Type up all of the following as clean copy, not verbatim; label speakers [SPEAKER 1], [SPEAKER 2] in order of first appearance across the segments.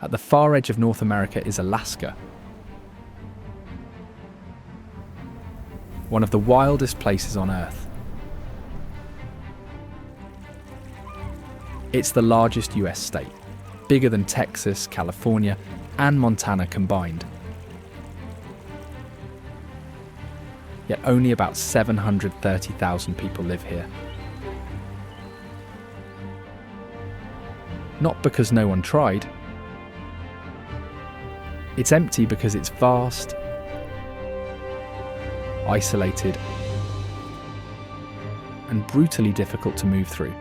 [SPEAKER 1] At the far edge of North America is Alaska, one of the wildest places on Earth. It's the largest US state, bigger than Texas, California, and Montana combined. Yet only about 730,000 people live here. Not because no one tried. It's empty because it's vast, isolated, and brutally difficult to move through.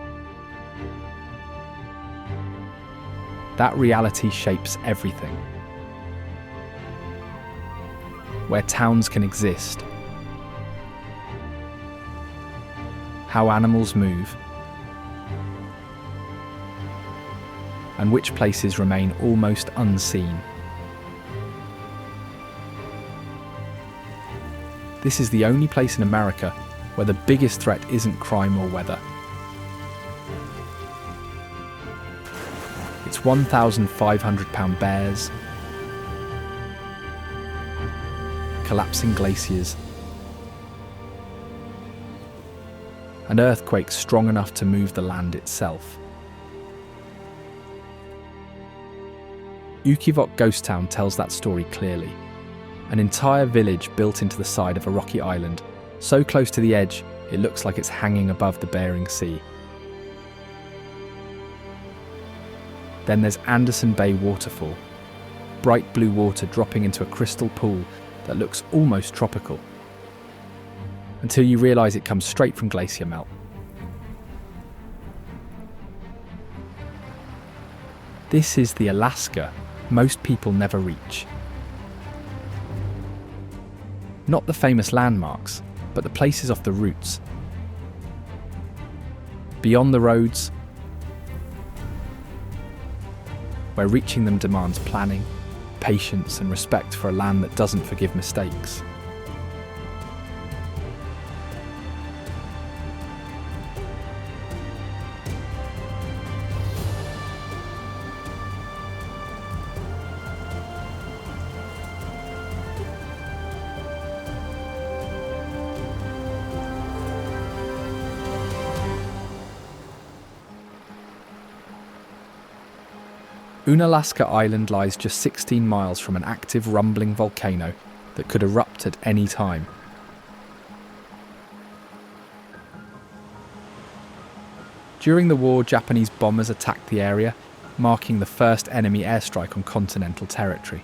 [SPEAKER 1] That reality shapes everything. Where towns can exist, how animals move, and which places remain almost unseen. This is the only place in America where the biggest threat isn't crime or weather. It's 1,500-pound bears, collapsing glaciers, and earthquakes strong enough to move the land itself. Ukivok Ghost Town tells that story clearly. An entire village built into the side of a rocky island, so close to the edge it looks like it's hanging above the Bering Sea. Then there's Anderson Bay Waterfall, bright blue water dropping into a crystal pool that looks almost tropical, until you realise it comes straight from glacier melt. This is the Alaska most people never reach. Not the famous landmarks, but the places off the routes. Beyond the roads, where reaching them demands planning, patience, and respect for a land that doesn't forgive mistakes. Unalaska Island lies just 16 miles from an active rumbling volcano that could erupt at any time. During the war, Japanese bombers attacked the area, marking the first enemy airstrike on continental territory.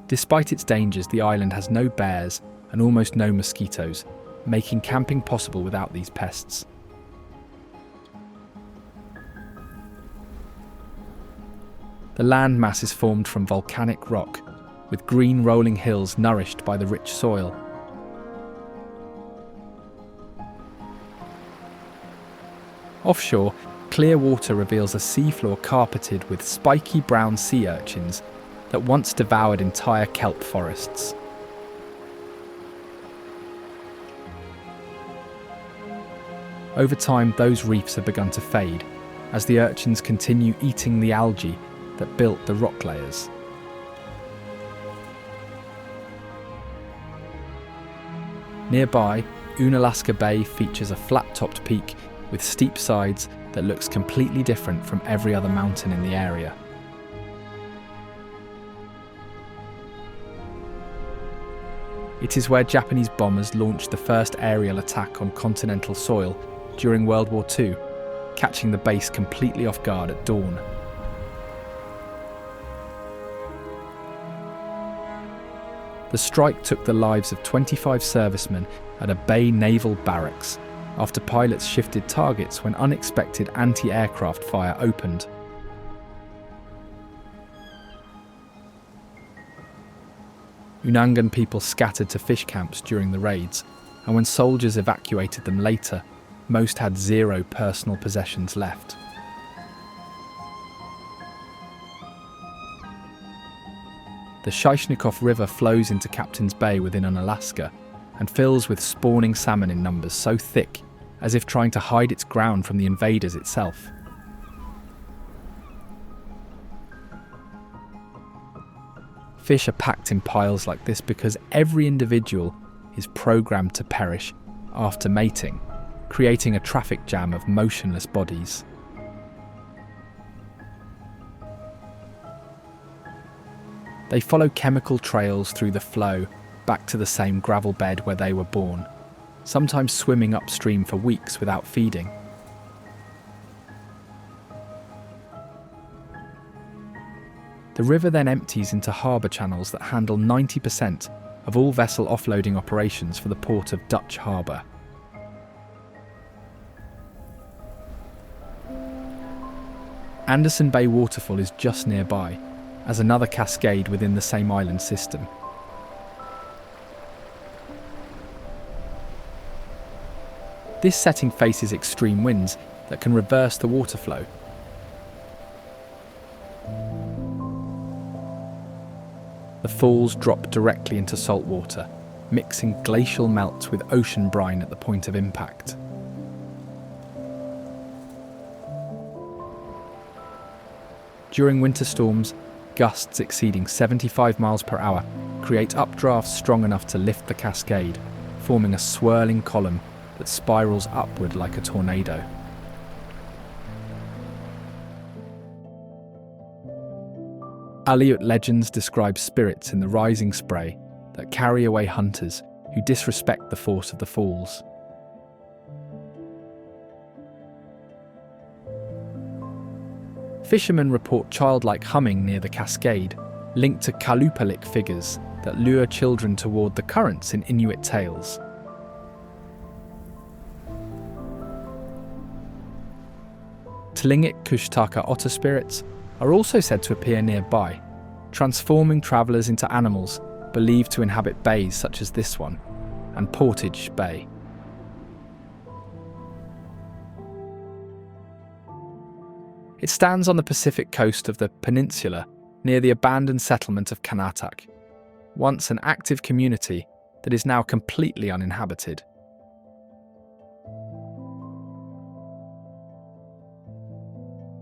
[SPEAKER 1] Despite its dangers, the island has no bears and almost no mosquitoes, making camping possible without these pests. The landmass is formed from volcanic rock, with green rolling hills nourished by the rich soil. Offshore, clear water reveals a seafloor carpeted with spiky brown sea urchins that once devoured entire kelp forests. Over time, those reefs have begun to fade as the urchins continue eating the algae that built the rock layers. Nearby, Unalaska Bay features a flat-topped peak with steep sides that looks completely different from every other mountain in the area. It is where Japanese bombers launched the first aerial attack on continental soil during World War II, catching the base completely off guard at dawn. The strike took the lives of 25 servicemen at a Bay naval barracks after pilots shifted targets when unexpected anti-aircraft fire opened. Unangan people scattered to fish camps during the raids, and when soldiers evacuated them later, most had zero personal possessions left. The Shishnikov River flows into Captain's Bay within Unalaska and fills with spawning salmon in numbers so thick as if trying to hide its ground from the invaders itself. Fish are packed in piles like this because every individual is programmed to perish after mating, creating a traffic jam of motionless bodies. They follow chemical trails through the flow back to the same gravel bed where they were born, sometimes swimming upstream for weeks without feeding. The river then empties into harbour channels that handle 90% of all vessel offloading operations for the port of Dutch Harbour. Anderson Bay Waterfall is just nearby, as another cascade within the same island system. This setting faces extreme winds that can reverse the water flow. The falls drop directly into salt water, mixing glacial melt with ocean brine at the point of impact. During winter storms, gusts exceeding 75 miles per hour create updrafts strong enough to lift the cascade, forming a swirling column that spirals upward like a tornado. Aleut legends describe spirits in the rising spray that carry away hunters who disrespect the force of the falls. Fishermen report childlike humming near the cascade, linked to kalupalik figures that lure children toward the currents in Inuit tales. Tlingit Kushtaka otter spirits are also said to appear nearby, transforming travellers into animals believed to inhabit bays such as this one, and Portage Bay. It stands on the Pacific coast of the peninsula near the abandoned settlement of Kanatak, once an active community that is now completely uninhabited.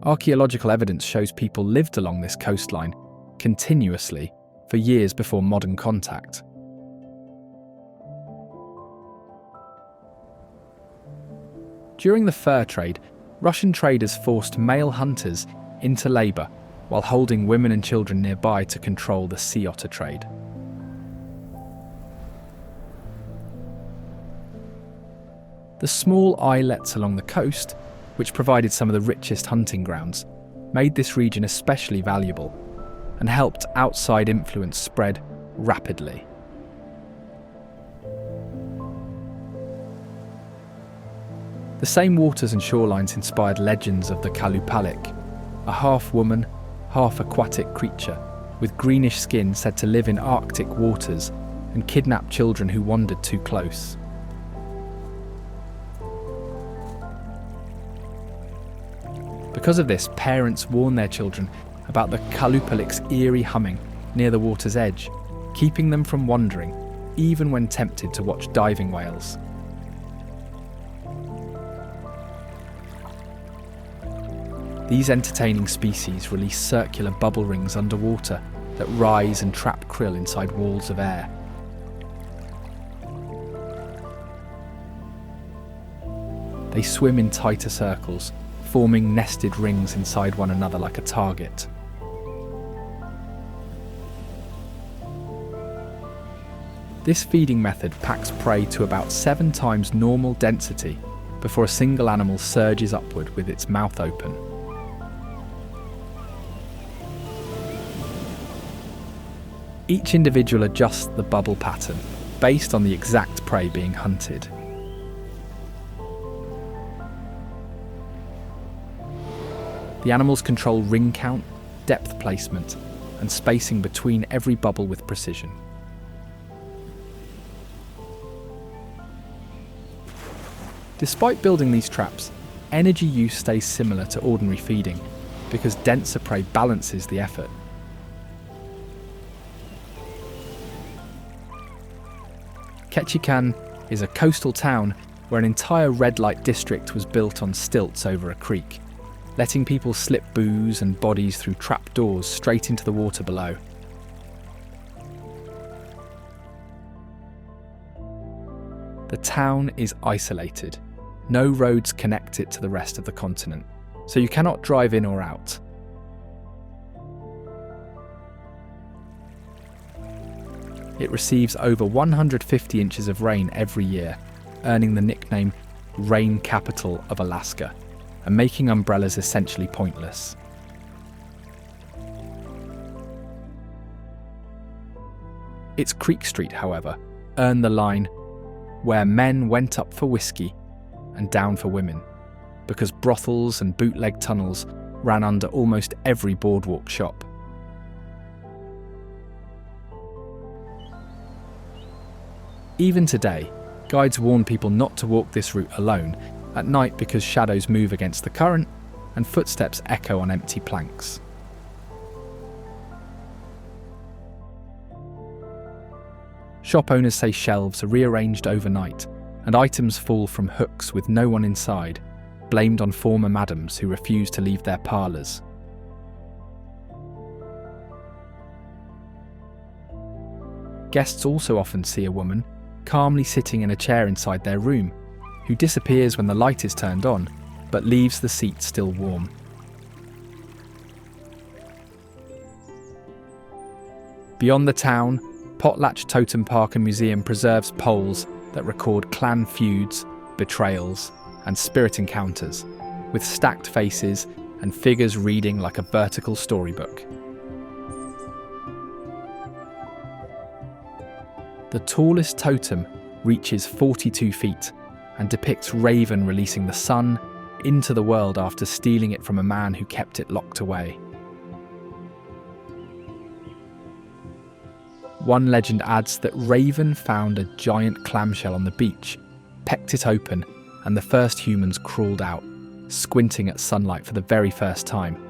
[SPEAKER 1] Archaeological evidence shows people lived along this coastline continuously for years before modern contact. During the fur trade, Russian traders forced male hunters into labour while holding women and children nearby to control the sea otter trade. The small islets along the coast, which provided some of the richest hunting grounds, made this region especially valuable and helped outside influence spread rapidly. The same waters and shorelines inspired legends of the Kalupalik, a half-woman, half-aquatic creature with greenish skin said to live in Arctic waters and kidnap children who wandered too close. Because of this, parents warn their children about the Kalupalik's eerie humming near the water's edge, keeping them from wandering, even when tempted to watch diving whales. These entertaining species release circular bubble rings underwater that rise and trap krill inside walls of air. They swim in tighter circles, forming nested rings inside one another like a target. This feeding method packs prey to about 7 times normal density before a single animal surges upward with its mouth open. Each individual adjusts the bubble pattern based on the exact prey being hunted. The animals control ring count, depth placement, and spacing between every bubble with precision. Despite building these traps, energy use stays similar to ordinary feeding because denser prey balances the effort. Ketchikan is a coastal town where an entire red light district was built on stilts over a creek, letting people slip booze and bodies through trap doors straight into the water below. The town is isolated. No roads connect it to the rest of the continent, so you cannot drive in or out. It receives over 150 inches of rain every year, earning the nickname Rain Capital of Alaska, and making umbrellas essentially pointless. Its Creek Street, however, earned the line, where men went up for whiskey and down for women, because brothels and bootleg tunnels ran under almost every boardwalk shop. Even today, guides warn people not to walk this route alone at night because shadows move against the current and footsteps echo on empty planks. Shop owners say shelves are rearranged overnight and items fall from hooks with no one inside, blamed on former madams who refuse to leave their parlours. Guests also often see a woman calmly sitting in a chair inside their room, who disappears when the light is turned on, but leaves the seat still warm. Beyond the town, Potlatch Totem Park and Museum preserves poles that record clan feuds, betrayals, and spirit encounters, with stacked faces and figures reading like a vertical storybook. The tallest totem reaches 42 feet and depicts Raven releasing the sun into the world after stealing it from a man who kept it locked away. One legend adds that Raven found a giant clamshell on the beach, pecked it open, and the first humans crawled out, squinting at sunlight for the very first time.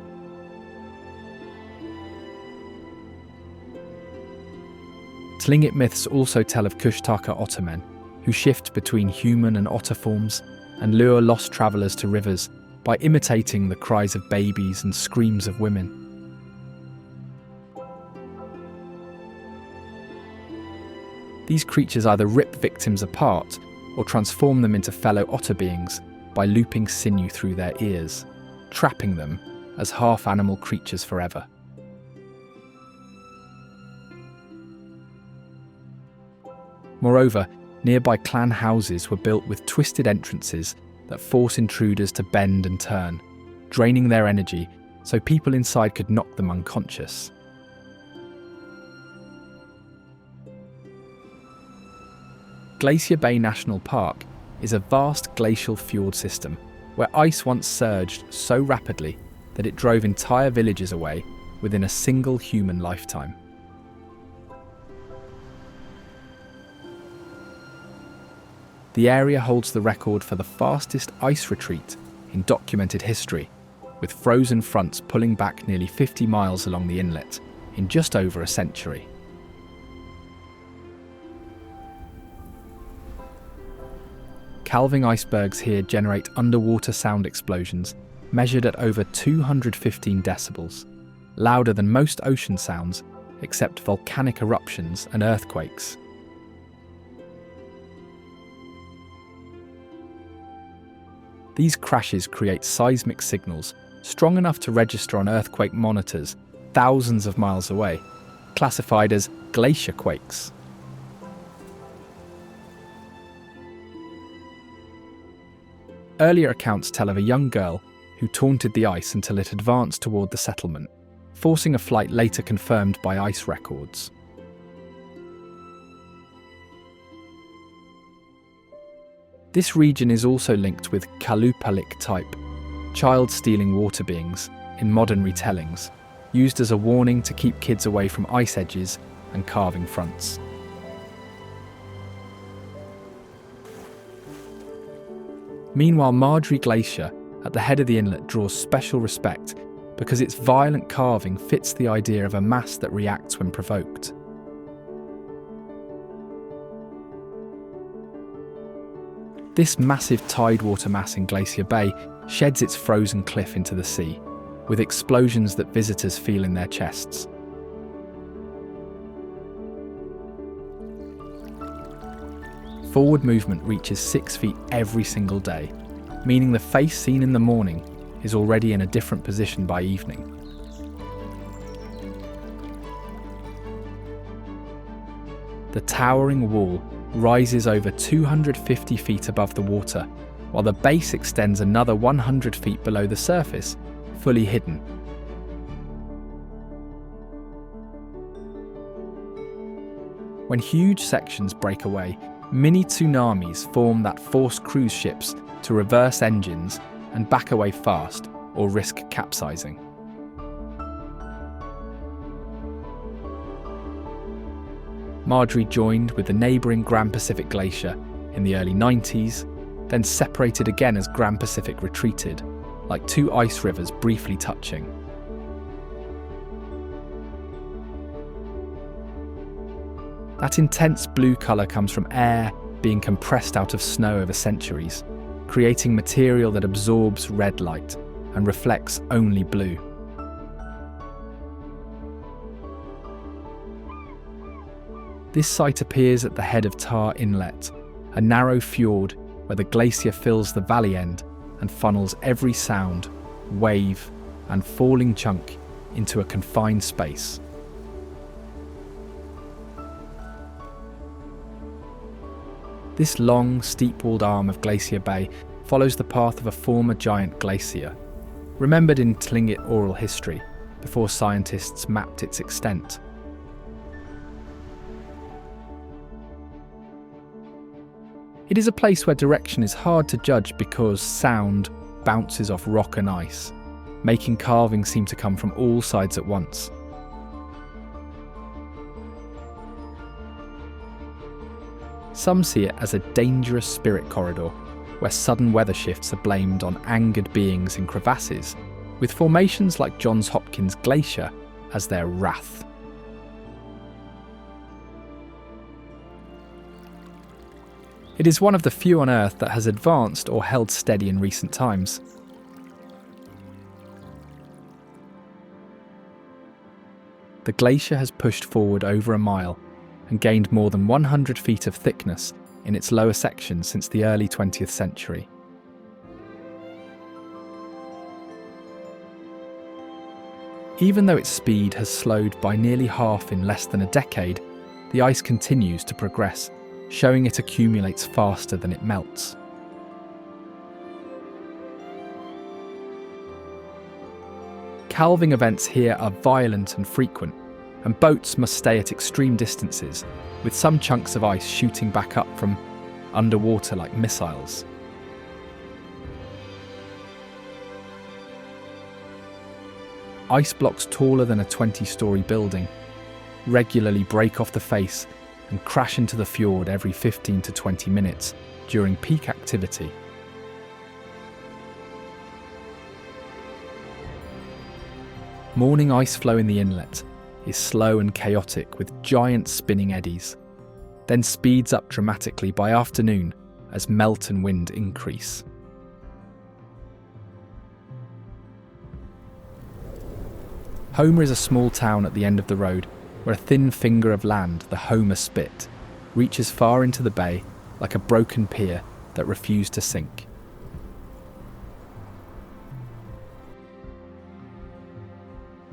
[SPEAKER 1] Tlingit myths also tell of Kushtaka otter men, who shift between human and otter forms and lure lost travellers to rivers by imitating the cries of babies and screams of women. These creatures either rip victims apart or transform them into fellow otter beings by looping sinew through their ears, trapping them as half-animal creatures forever. Moreover, nearby clan houses were built with twisted entrances that force intruders to bend and turn, draining their energy so people inside could knock them unconscious. Glacier Bay National Park is a vast glacial fjord system where ice once surged so rapidly that it drove entire villages away within a single human lifetime. The area holds the record for the fastest ice retreat in documented history, with frozen fronts pulling back nearly 50 miles along the inlet in just over a century. Calving icebergs here generate underwater sound explosions measured at over 215 decibels, louder than most ocean sounds except volcanic eruptions and earthquakes. These crashes create seismic signals strong enough to register on earthquake monitors thousands of miles away, classified as glacier quakes. Earlier accounts tell of a young girl who taunted the ice until it advanced toward the settlement, forcing a flight later confirmed by ice records. This region is also linked with Kalupalik-type, child-stealing water beings in modern retellings, used as a warning to keep kids away from ice edges and carving fronts. Meanwhile, Marjorie Glacier, at the head of the inlet, draws special respect because its violent carving fits the idea of a mass that reacts when provoked. This massive tidewater mass in Glacier Bay sheds its frozen cliff into the sea, with explosions that visitors feel in their chests. Forward movement reaches 6 feet every single day, meaning the face seen in the morning is already in a different position by evening. The towering wall rises over 250 feet above the water, while the base extends another 100 feet below the surface, fully hidden. When huge sections break away, mini tsunamis form that force cruise ships to reverse engines and back away fast or risk capsizing. Marjorie joined with the neighbouring Grand Pacific Glacier in the early 90s, then separated again as Grand Pacific retreated, like two ice rivers briefly touching. That intense blue colour comes from air being compressed out of snow over centuries, creating material that absorbs red light and reflects only blue. This site appears at the head of Tar Inlet, a narrow fjord where the glacier fills the valley end and funnels every sound, wave, and falling chunk into a confined space. This long, steep-walled arm of Glacier Bay follows the path of a former giant glacier, remembered in Tlingit oral history before scientists mapped its extent. It is a place where direction is hard to judge because sound bounces off rock and ice, making carvings seem to come from all sides at once. Some see it as a dangerous spirit corridor, where sudden weather shifts are blamed on angered beings in crevasses, with formations like Johns Hopkins Glacier as their wrath. It is one of the few on Earth that has advanced or held steady in recent times. The glacier has pushed forward over a mile and gained more than 100 feet of thickness in its lower section since the early 20th century. Even though its speed has slowed by nearly half in less than a decade, the ice continues to progress, showing it accumulates faster than it melts. Calving events here are violent and frequent, and boats must stay at extreme distances, with some chunks of ice shooting back up from underwater like missiles. Ice blocks taller than a 20-storey building regularly break off the face and crash into the fjord every 15 to 20 minutes during peak activity. Morning ice flow in the inlet is slow and chaotic with giant spinning eddies, then speeds up dramatically by afternoon as melt and wind increase. Homer is a small town at the end of the road where a thin finger of land, the Homer Spit, reaches far into the bay like a broken pier that refused to sink.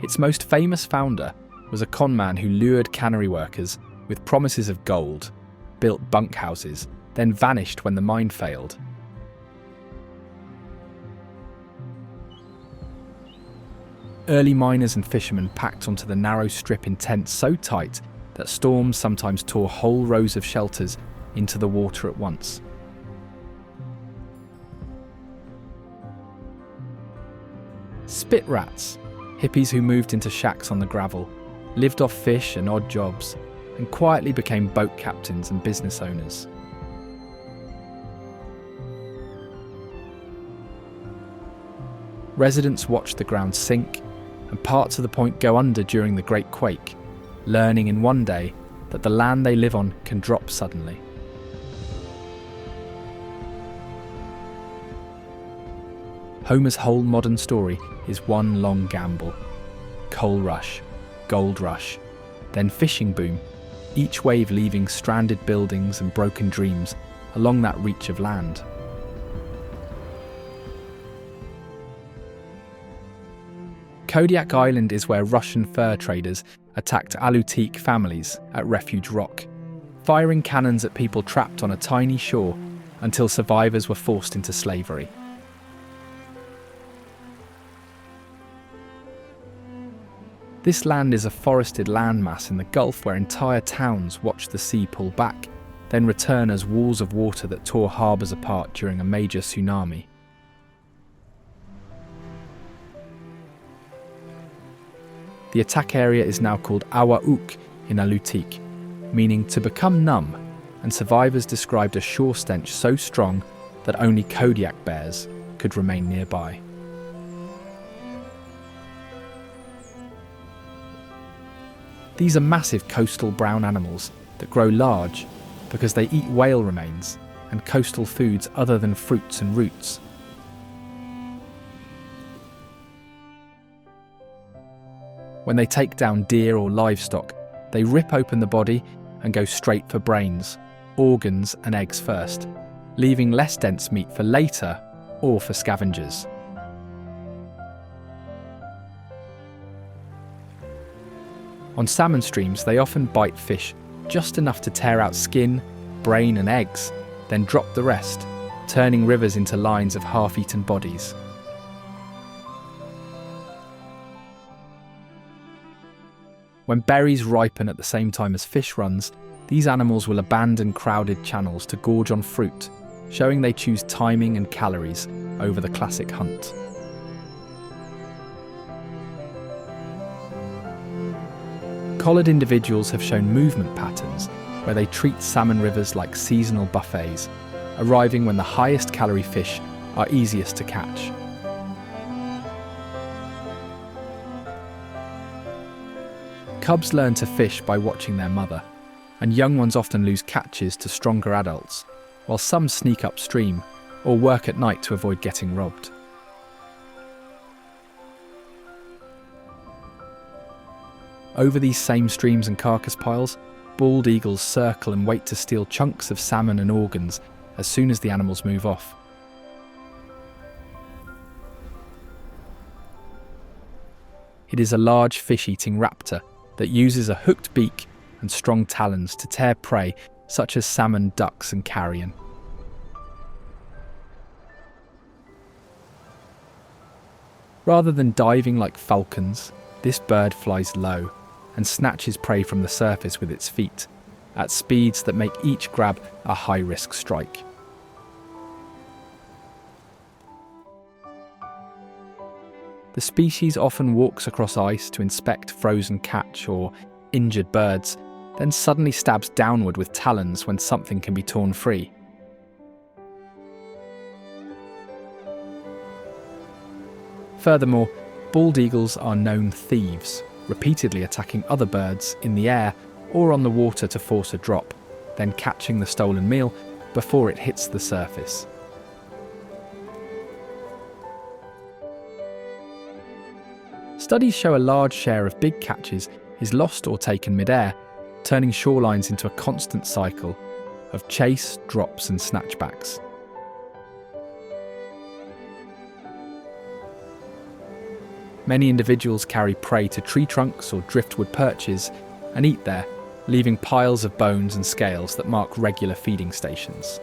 [SPEAKER 1] Its most famous founder was a conman who lured cannery workers with promises of gold, built bunkhouses, then vanished when the mine failed. Early miners and fishermen packed onto the narrow strip in tents so tight that storms sometimes tore whole rows of shelters into the water at once. Spit rats, hippies who moved into shacks on the gravel, lived off fish and odd jobs, and quietly became boat captains and business owners. Residents watched the ground sink and parts of the point go under during the Great Quake, learning in one day that the land they live on can drop suddenly. Homer's whole modern story is one long gamble. Coal rush, gold rush, then fishing boom, each wave leaving stranded buildings and broken dreams along that reach of land. Kodiak Island is where Russian fur traders attacked Alutiiq families at Refuge Rock, firing cannons at people trapped on a tiny shore until survivors were forced into slavery. This land is a forested landmass in the Gulf where entire towns watch the sea pull back, then return as walls of water that tore harbours apart during a major tsunami. The attack area is now called Awa-uk in Alutiiq, meaning to become numb, and survivors described a shore stench so strong that only Kodiak bears could remain nearby. These are massive coastal brown animals that grow large because they eat whale remains and coastal foods other than fruits and roots. When they take down deer or livestock, they rip open the body and go straight for brains, organs and eggs first, leaving less dense meat for later or for scavengers. On salmon streams, they often bite fish just enough to tear out skin, brain and eggs, then drop the rest, turning rivers into lines of half-eaten bodies. When berries ripen at the same time as fish runs, these animals will abandon crowded channels to gorge on fruit, showing they choose timing and calories over the classic hunt. Collared individuals have shown movement patterns where they treat salmon rivers like seasonal buffets, arriving when the highest calorie fish are easiest to catch. Cubs learn to fish by watching their mother, and young ones often lose catches to stronger adults, while some sneak upstream or work at night to avoid getting robbed. Over these same streams and carcass piles, bald eagles circle and wait to steal chunks of salmon and organs as soon as the animals move off. It is a large fish-eating raptor that uses a hooked beak and strong talons to tear prey such as salmon, ducks and carrion. Rather than diving like falcons, this bird flies low and snatches prey from the surface with its feet, at speeds that make each grab a high-risk strike. The species often walks across ice to inspect frozen catch or injured birds, then suddenly stabs downward with talons when something can be torn free. Furthermore, bald eagles are known thieves, repeatedly attacking other birds in the air or on the water to force a drop, then catching the stolen meal before it hits the surface. Studies show a large share of big catches is lost or taken mid-air, turning shorelines into a constant cycle of chase, drops and snatchbacks. Many individuals carry prey to tree trunks or driftwood perches and eat there, leaving piles of bones and scales that mark regular feeding stations.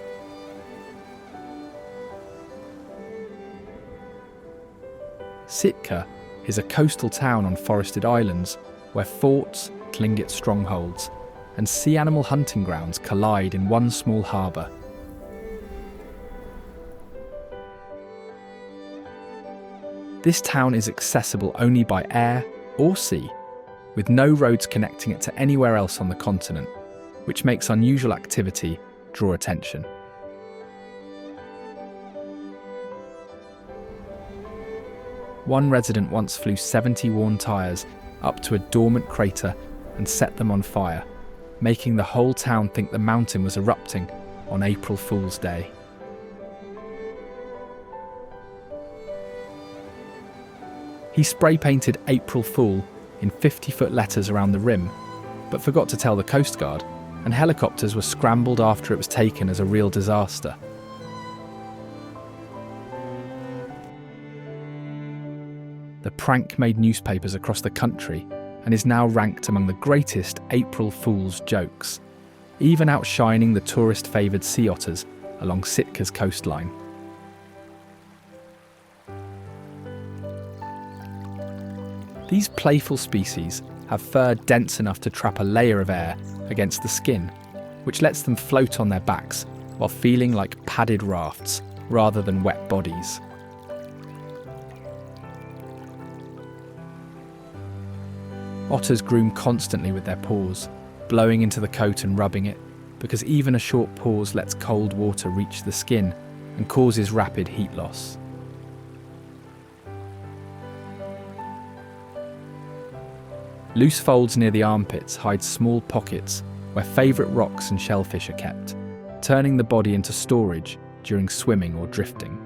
[SPEAKER 1] Sitka is a coastal town on forested islands where forts, Tlingit strongholds, and sea animal hunting grounds collide in one small harbour. This town is accessible only by air or sea, with no roads connecting it to anywhere else on the continent, which makes unusual activity draw attention. One resident once flew 70 worn tyres up to a dormant crater and set them on fire, making the whole town think the mountain was erupting on April Fool's Day. He spray-painted April Fool in 50-foot letters around the rim, but forgot to tell the Coast Guard, and helicopters were scrambled after it was taken as a real disaster. The prank made newspapers across the country and is now ranked among the greatest April Fool's jokes, even outshining the tourist-favoured sea otters along Sitka's coastline. These playful species have fur dense enough to trap a layer of air against the skin, which lets them float on their backs while feeling like padded rafts rather than wet bodies. Otters groom constantly with their paws, blowing into the coat and rubbing it, because even a short pause lets cold water reach the skin and causes rapid heat loss. Loose folds near the armpits hide small pockets where favourite rocks and shellfish are kept, turning the body into storage during swimming or drifting.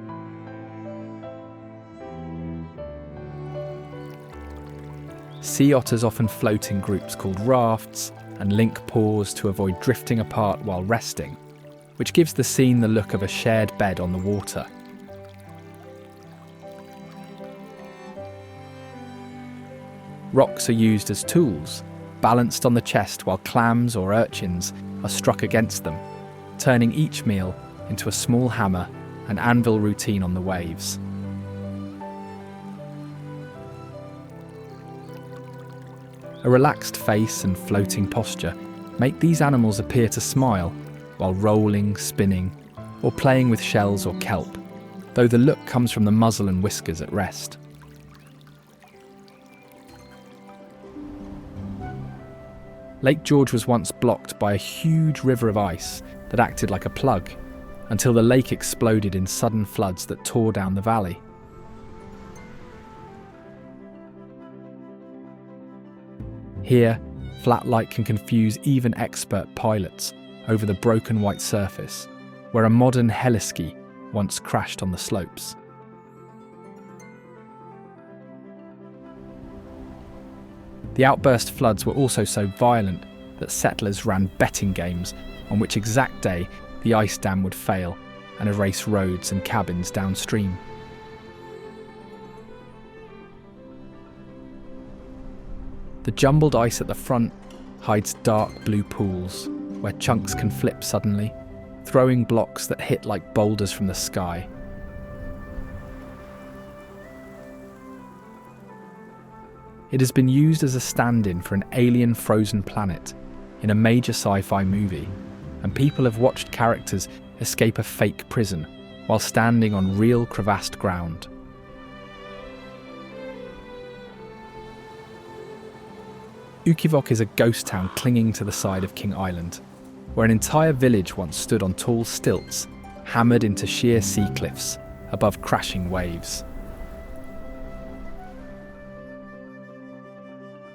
[SPEAKER 1] Sea otters often float in groups called rafts and link paws to avoid drifting apart while resting, which gives the scene the look of a shared bed on the water. Rocks are used as tools, balanced on the chest while clams or urchins are struck against them, turning each meal into a small hammer and anvil routine on the waves. A relaxed face and floating posture make these animals appear to smile while rolling, spinning, or playing with shells or kelp, though the look comes from the muzzle and whiskers at rest. Lake George was once blocked by a huge river of ice that acted like a plug, until the lake exploded in sudden floods that tore down the valley. Here, flat light can confuse even expert pilots over the broken white surface, where a modern heliski once crashed on the slopes. The outburst floods were also so violent that settlers ran betting games on which exact day the ice dam would fail and erase roads and cabins downstream. The jumbled ice at the front hides dark blue pools where chunks can flip suddenly, throwing blocks that hit like boulders from the sky. It has been used as a stand-in for an alien frozen planet in a major sci-fi movie, and people have watched characters escape a fake prison while standing on real crevassed ground. Ukivok is a ghost town clinging to the side of King Island, where an entire village once stood on tall stilts, hammered into sheer sea cliffs above crashing waves.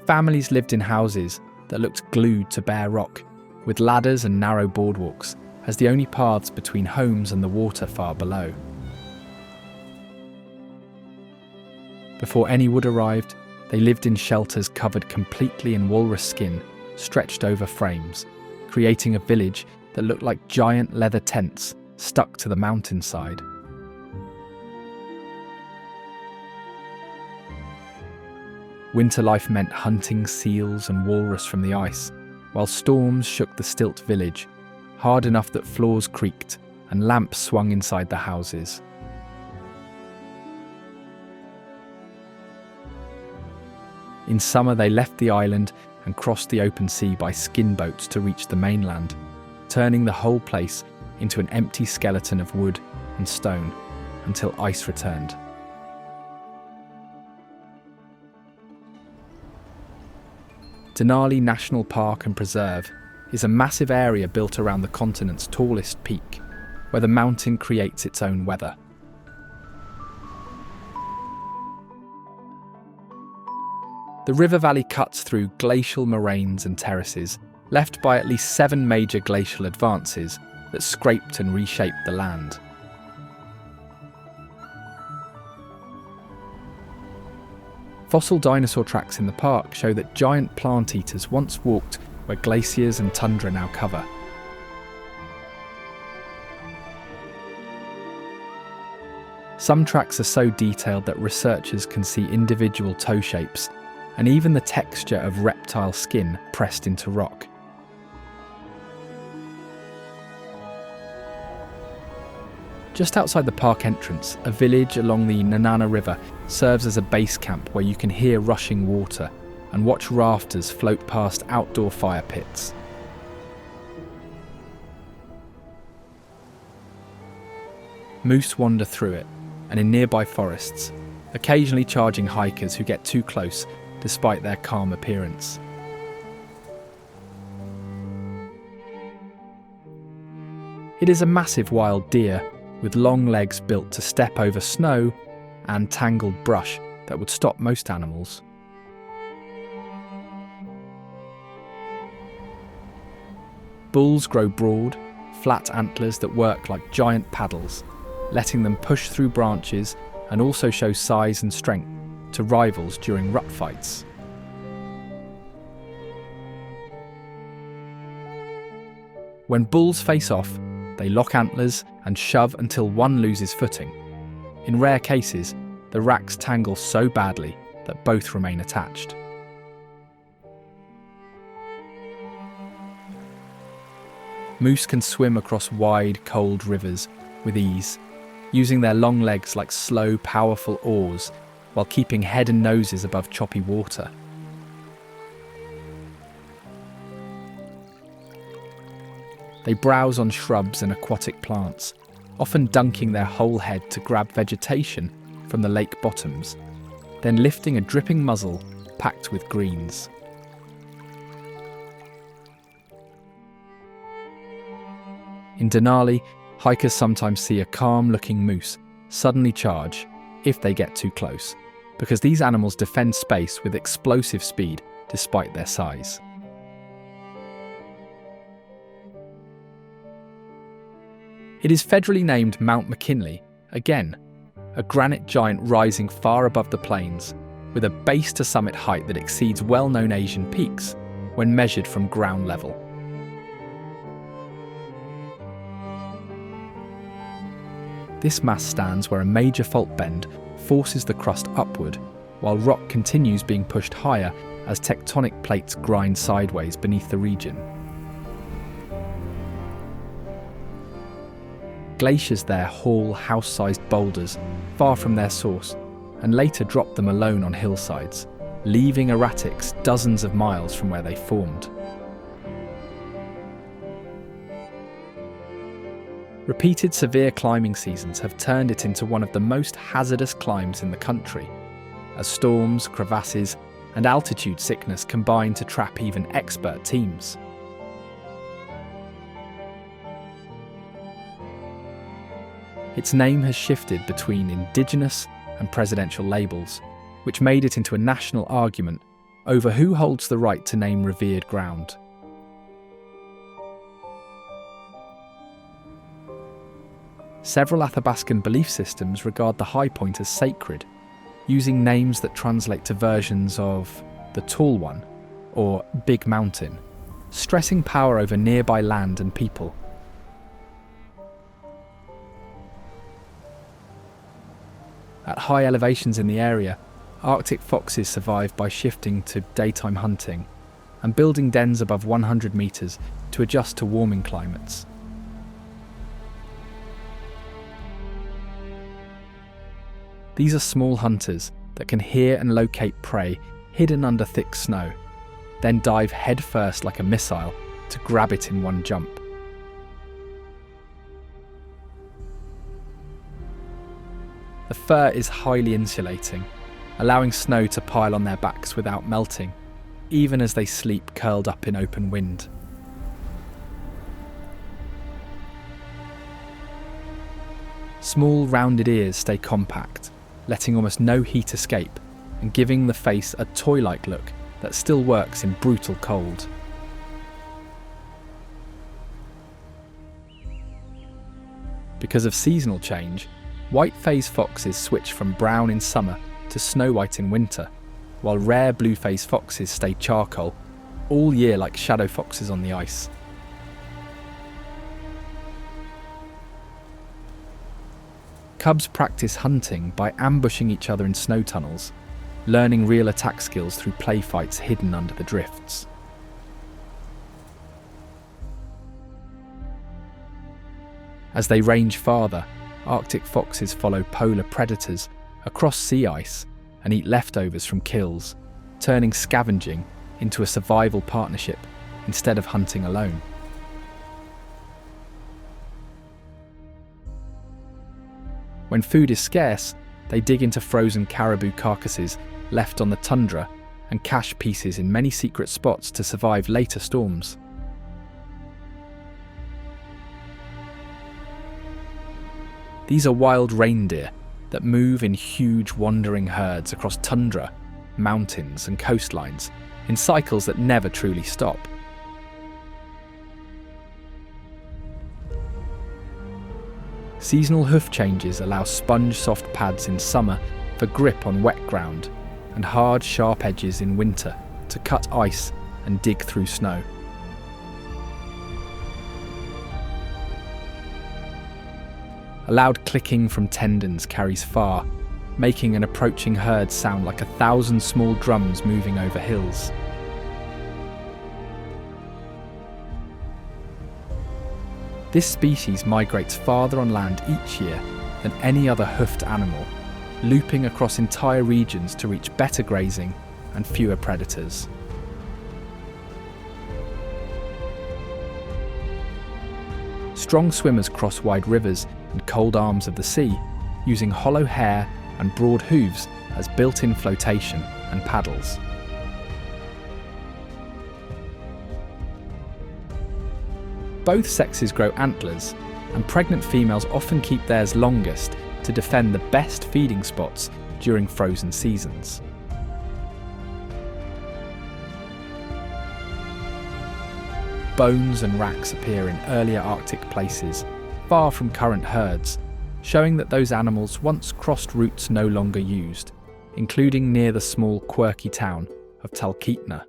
[SPEAKER 1] Families lived in houses that looked glued to bare rock, with ladders and narrow boardwalks as the only paths between homes and the water far below. Before any wood arrived, they lived in shelters covered completely in walrus skin, stretched over frames, creating a village that looked like giant leather tents stuck to the mountainside. Winter life meant hunting seals and walrus from the ice, while storms shook the stilt village, hard enough that floors creaked and lamps swung inside the houses. In summer they left the island and crossed the open sea by skin boats to reach the mainland, turning the whole place into an empty skeleton of wood and stone until ice returned. Denali National Park and Preserve is a massive area built around the continent's tallest peak, where the mountain creates its own weather. The river valley cuts through glacial moraines and terraces, left by at least 7 major glacial advances that scraped and reshaped the land. Fossil dinosaur tracks in the park show that giant plant eaters once walked where glaciers and tundra now cover. Some tracks are so detailed that researchers can see individual toe shapes and even the texture of reptile skin pressed into rock. Just outside the park entrance, a village along the Nenana River serves as a base camp where you can hear rushing water and watch rafters float past outdoor fire pits. Moose wander through it, and in nearby forests, occasionally charging hikers who get too close despite their calm appearance. It is a massive wild deer with long legs built to step over snow and tangled brush that would stop most animals. Bulls grow broad, flat antlers that work like giant paddles, letting them push through branches and also show size and strength to rivals during rut fights. When bulls face off, they lock antlers and shove until one loses footing. In rare cases, the racks tangle so badly that both remain attached. Moose can swim across wide, cold rivers with ease, using their long legs like slow, powerful oars while keeping head and noses above choppy water. They browse on shrubs and aquatic plants, often dunking their whole head to grab vegetation from the lake bottoms, then lifting a dripping muzzle packed with greens. In Denali, hikers sometimes see a calm-looking moose suddenly charge if they get too close, because these animals defend space with explosive speed despite their size. It is federally named Mount McKinley, again, a granite giant rising far above the plains, with a base to summit height that exceeds well-known Asian peaks when measured from ground level. This mass stands where a major fault bend forces the crust upward, while rock continues being pushed higher as tectonic plates grind sideways beneath the region. Glaciers there haul house-sized boulders far from their source and later drop them alone on hillsides, leaving erratics dozens of miles from where they formed. Repeated severe climbing seasons have turned it into one of the most hazardous climbs in the country, as storms, crevasses, and altitude sickness combine to trap even expert teams. Its name has shifted between indigenous and presidential labels, which made it into a national argument over who holds the right to name revered ground. Several Athabascan belief systems regard the high point as sacred, using names that translate to versions of the Tall One or Big Mountain, stressing power over nearby land and people. At high elevations in the area, Arctic foxes survive by shifting to daytime hunting and building dens above 100 metres to adjust to warming climates. These are small hunters that can hear and locate prey hidden under thick snow, then dive headfirst like a missile to grab it in one jump. The fur is highly insulating, allowing snow to pile on their backs without melting, even as they sleep curled up in open wind. Small rounded ears stay compact, letting almost no heat escape and giving the face a toy-like look that still works in brutal cold. Because of seasonal change, white-faced foxes switch from brown in summer to snow-white in winter, while rare blue-faced foxes stayed charcoal, all year like shadow foxes on the ice. Cubs practice hunting by ambushing each other in snow tunnels, learning real attack skills through play fights hidden under the drifts. As they range farther, Arctic foxes follow polar predators across sea ice and eat leftovers from kills, turning scavenging into a survival partnership instead of hunting alone. When food is scarce, they dig into frozen caribou carcasses left on the tundra and cache pieces in many secret spots to survive later storms. These are wild reindeer that move in huge wandering herds across tundra, mountains and coastlines in cycles that never truly stop. Seasonal hoof changes allow sponge-soft pads in summer for grip on wet ground and hard, sharp edges in winter to cut ice and dig through snow. A loud clicking from tendons carries far, making an approaching herd sound like 1,000 small drums moving over hills. This species migrates farther on land each year than any other hoofed animal, looping across entire regions to reach better grazing and fewer predators. Strong swimmers cross wide rivers and cold arms of the sea, using hollow hair and broad hooves as built-in flotation and paddles. Both sexes grow antlers, and pregnant females often keep theirs longest to defend the best feeding spots during frozen seasons. Bones and racks appear in earlier Arctic places, far from current herds, showing that those animals once crossed routes no longer used, including near the small quirky town of Talkeetna.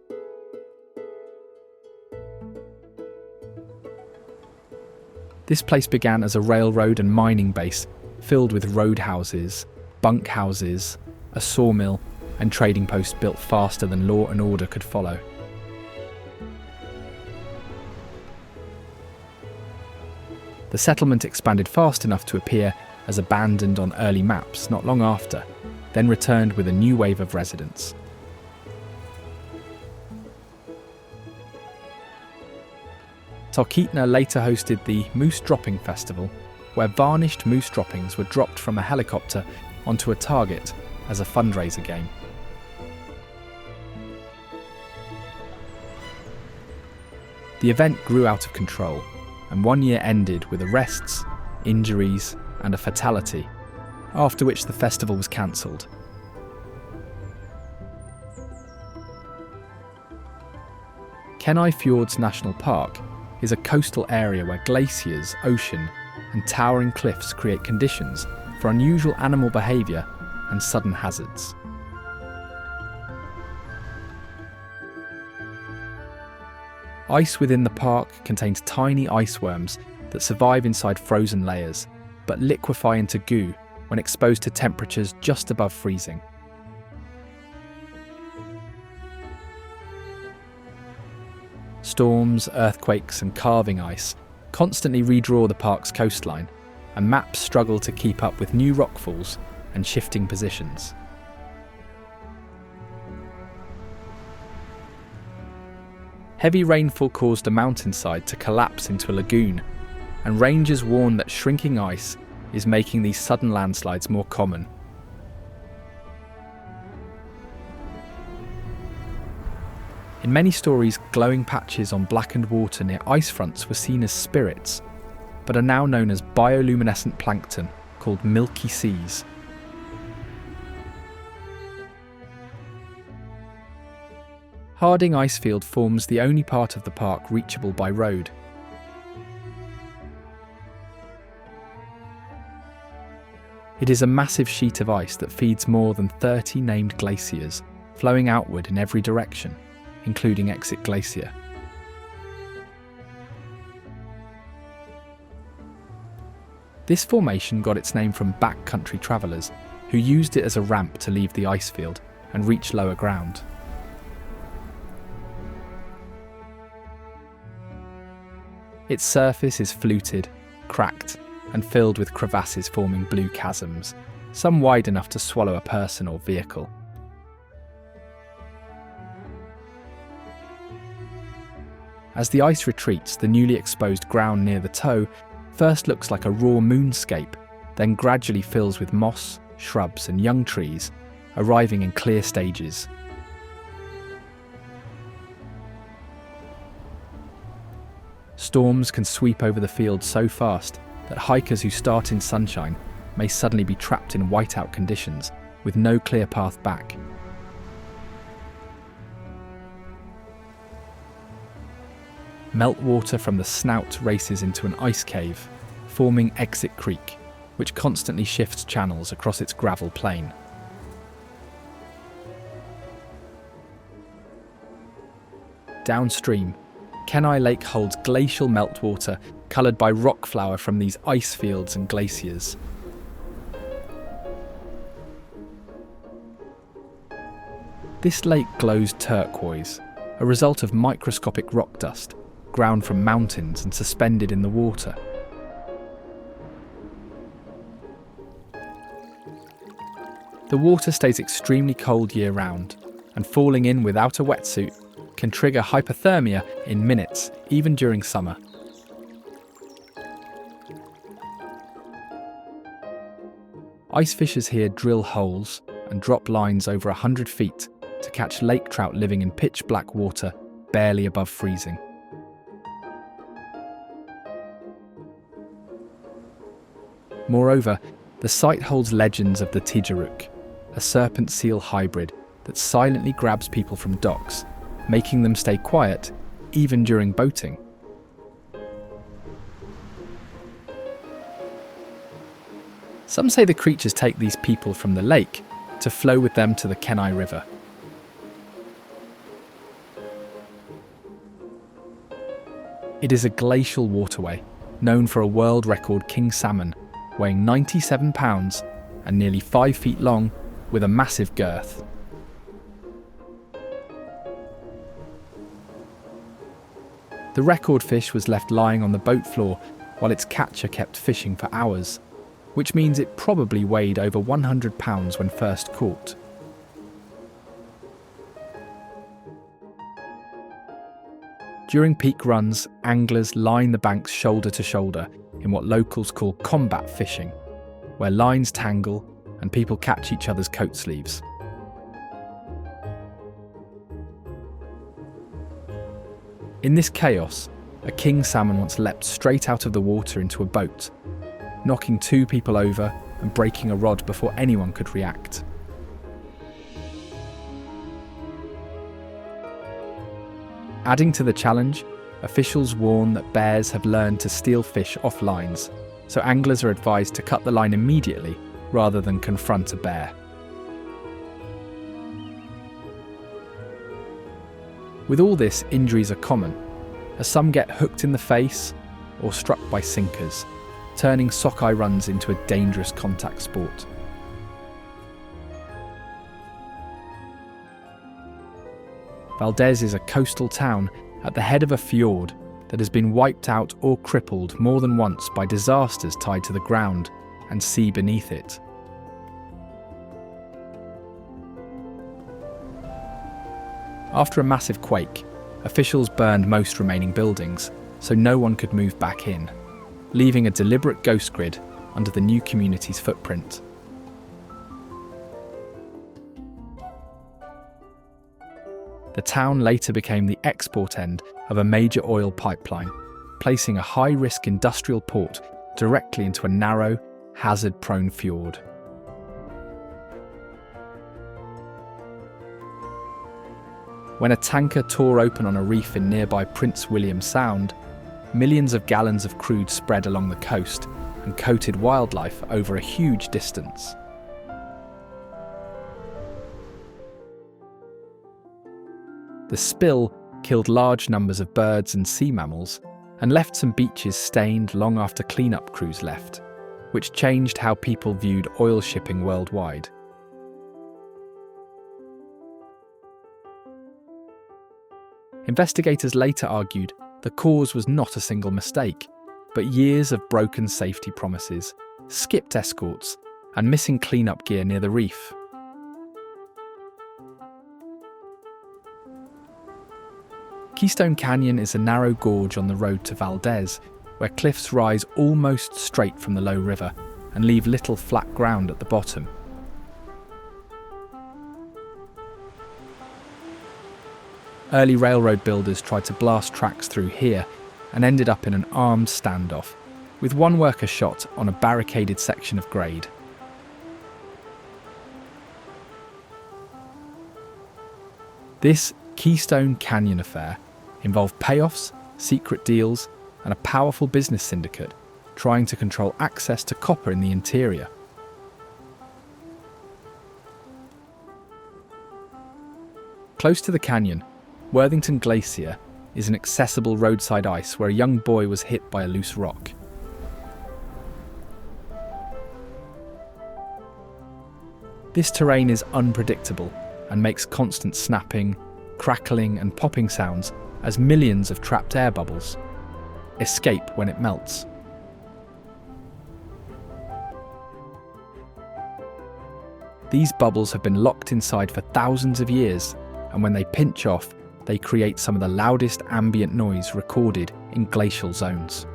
[SPEAKER 1] This place began as a railroad and mining base filled with roadhouses, bunkhouses, a sawmill, and trading posts built faster than law and order could follow. The settlement expanded fast enough to appear as abandoned on early maps not long after, then returned with a new wave of residents. Talkeetna later hosted the Moose Dropping Festival, where varnished moose droppings were dropped from a helicopter onto a target as a fundraiser game. The event grew out of control, and one year ended with arrests, injuries, and a fatality, after which the festival was cancelled. Kenai Fjords National Park is a coastal area where glaciers, ocean, and towering cliffs create conditions for unusual animal behaviour and sudden hazards. Ice within the park contains tiny ice worms that survive inside frozen layers, but liquefy into goo when exposed to temperatures just above freezing. Storms, earthquakes, and calving ice constantly redraw the park's coastline, and maps struggle to keep up with new rockfalls and shifting positions. Heavy rainfall caused a mountainside to collapse into a lagoon, and rangers warn that shrinking ice is making these sudden landslides more common. In many stories, glowing patches on blackened water near ice fronts were seen as spirits, but are now known as bioluminescent plankton called milky seas. Harding Icefield forms the only part of the park reachable by road. It is a massive sheet of ice that feeds more than 30 named glaciers, flowing outward in every direction, including Exit Glacier. This formation got its name from backcountry travellers who used it as a ramp to leave the ice field and reach lower ground. Its surface is fluted, cracked, and filled with crevasses forming blue chasms, some wide enough to swallow a person or vehicle. As the ice retreats, the newly exposed ground near the toe first looks like a raw moonscape, then gradually fills with moss, shrubs, and young trees, arriving in clear stages. Storms can sweep over the field so fast that hikers who start in sunshine may suddenly be trapped in whiteout conditions with no clear path back. Meltwater from the snout races into an ice cave, forming Exit Creek, which constantly shifts channels across its gravel plain. Downstream, Kenai Lake holds glacial meltwater coloured by rock flour from these ice fields and glaciers. This lake glows turquoise, a result of microscopic rock dust ground from mountains and suspended in the water. The water stays extremely cold year-round, and falling in without a wetsuit can trigger hypothermia in minutes, even during summer. Ice fishers here drill holes and drop lines over 100 feet to catch lake trout living in pitch-black water barely above freezing. Moreover, the site holds legends of the Tijaruk, a serpent-seal hybrid that silently grabs people from docks, making them stay quiet even during boating. Some say the creatures take these people from the lake to flow with them to the Kenai River. It is a glacial waterway, known for a world record king salmon, weighing 97 pounds and nearly 5 feet long, with a massive girth. The record fish was left lying on the boat floor while its catcher kept fishing for hours, which means it probably weighed over 100 pounds when first caught. During peak runs, anglers line the banks shoulder to shoulder in what locals call combat fishing, where lines tangle and people catch each other's coat sleeves. In this chaos, a king salmon once leapt straight out of the water into a boat, knocking 2 people over and breaking a rod before anyone could react. Adding to the challenge, officials warn that bears have learned to steal fish off lines, so anglers are advised to cut the line immediately rather than confront a bear. With all this, injuries are common, as some get hooked in the face or struck by sinkers, turning sockeye runs into a dangerous contact sport. Valdez is a coastal town at the head of a fjord that has been wiped out or crippled more than once by disasters tied to the ground and sea beneath it. After a massive quake, officials burned most remaining buildings, so no one could move back in, leaving a deliberate ghost grid under the new community's footprint. The town later became the export end of a major oil pipeline, placing a high-risk industrial port directly into a narrow, hazard-prone fjord. When a tanker tore open on a reef in nearby Prince William Sound, millions of gallons of crude spread along the coast and coated wildlife over a huge distance. The spill killed large numbers of birds and sea mammals and left some beaches stained long after cleanup crews left, which changed how people viewed oil shipping worldwide. Investigators later argued the cause was not a single mistake, but years of broken safety promises, skipped escorts, and missing cleanup gear near the reef. Keystone Canyon is a narrow gorge on the road to Valdez, where cliffs rise almost straight from the low river and leave little flat ground at the bottom. Early railroad builders tried to blast tracks through here and ended up in an armed standoff, with one worker shot on a barricaded section of grade. This Keystone Canyon affair involved payoffs, secret deals, and a powerful business syndicate trying to control access to copper in the interior. Close to the canyon, Worthington Glacier is an accessible roadside ice where a young boy was hit by a loose rock. This terrain is unpredictable and makes constant snapping, crackling and popping sounds as millions of trapped air bubbles escape when it melts. These bubbles have been locked inside for thousands of years, and when they pinch off, they create some of the loudest ambient noise recorded in glacial zones.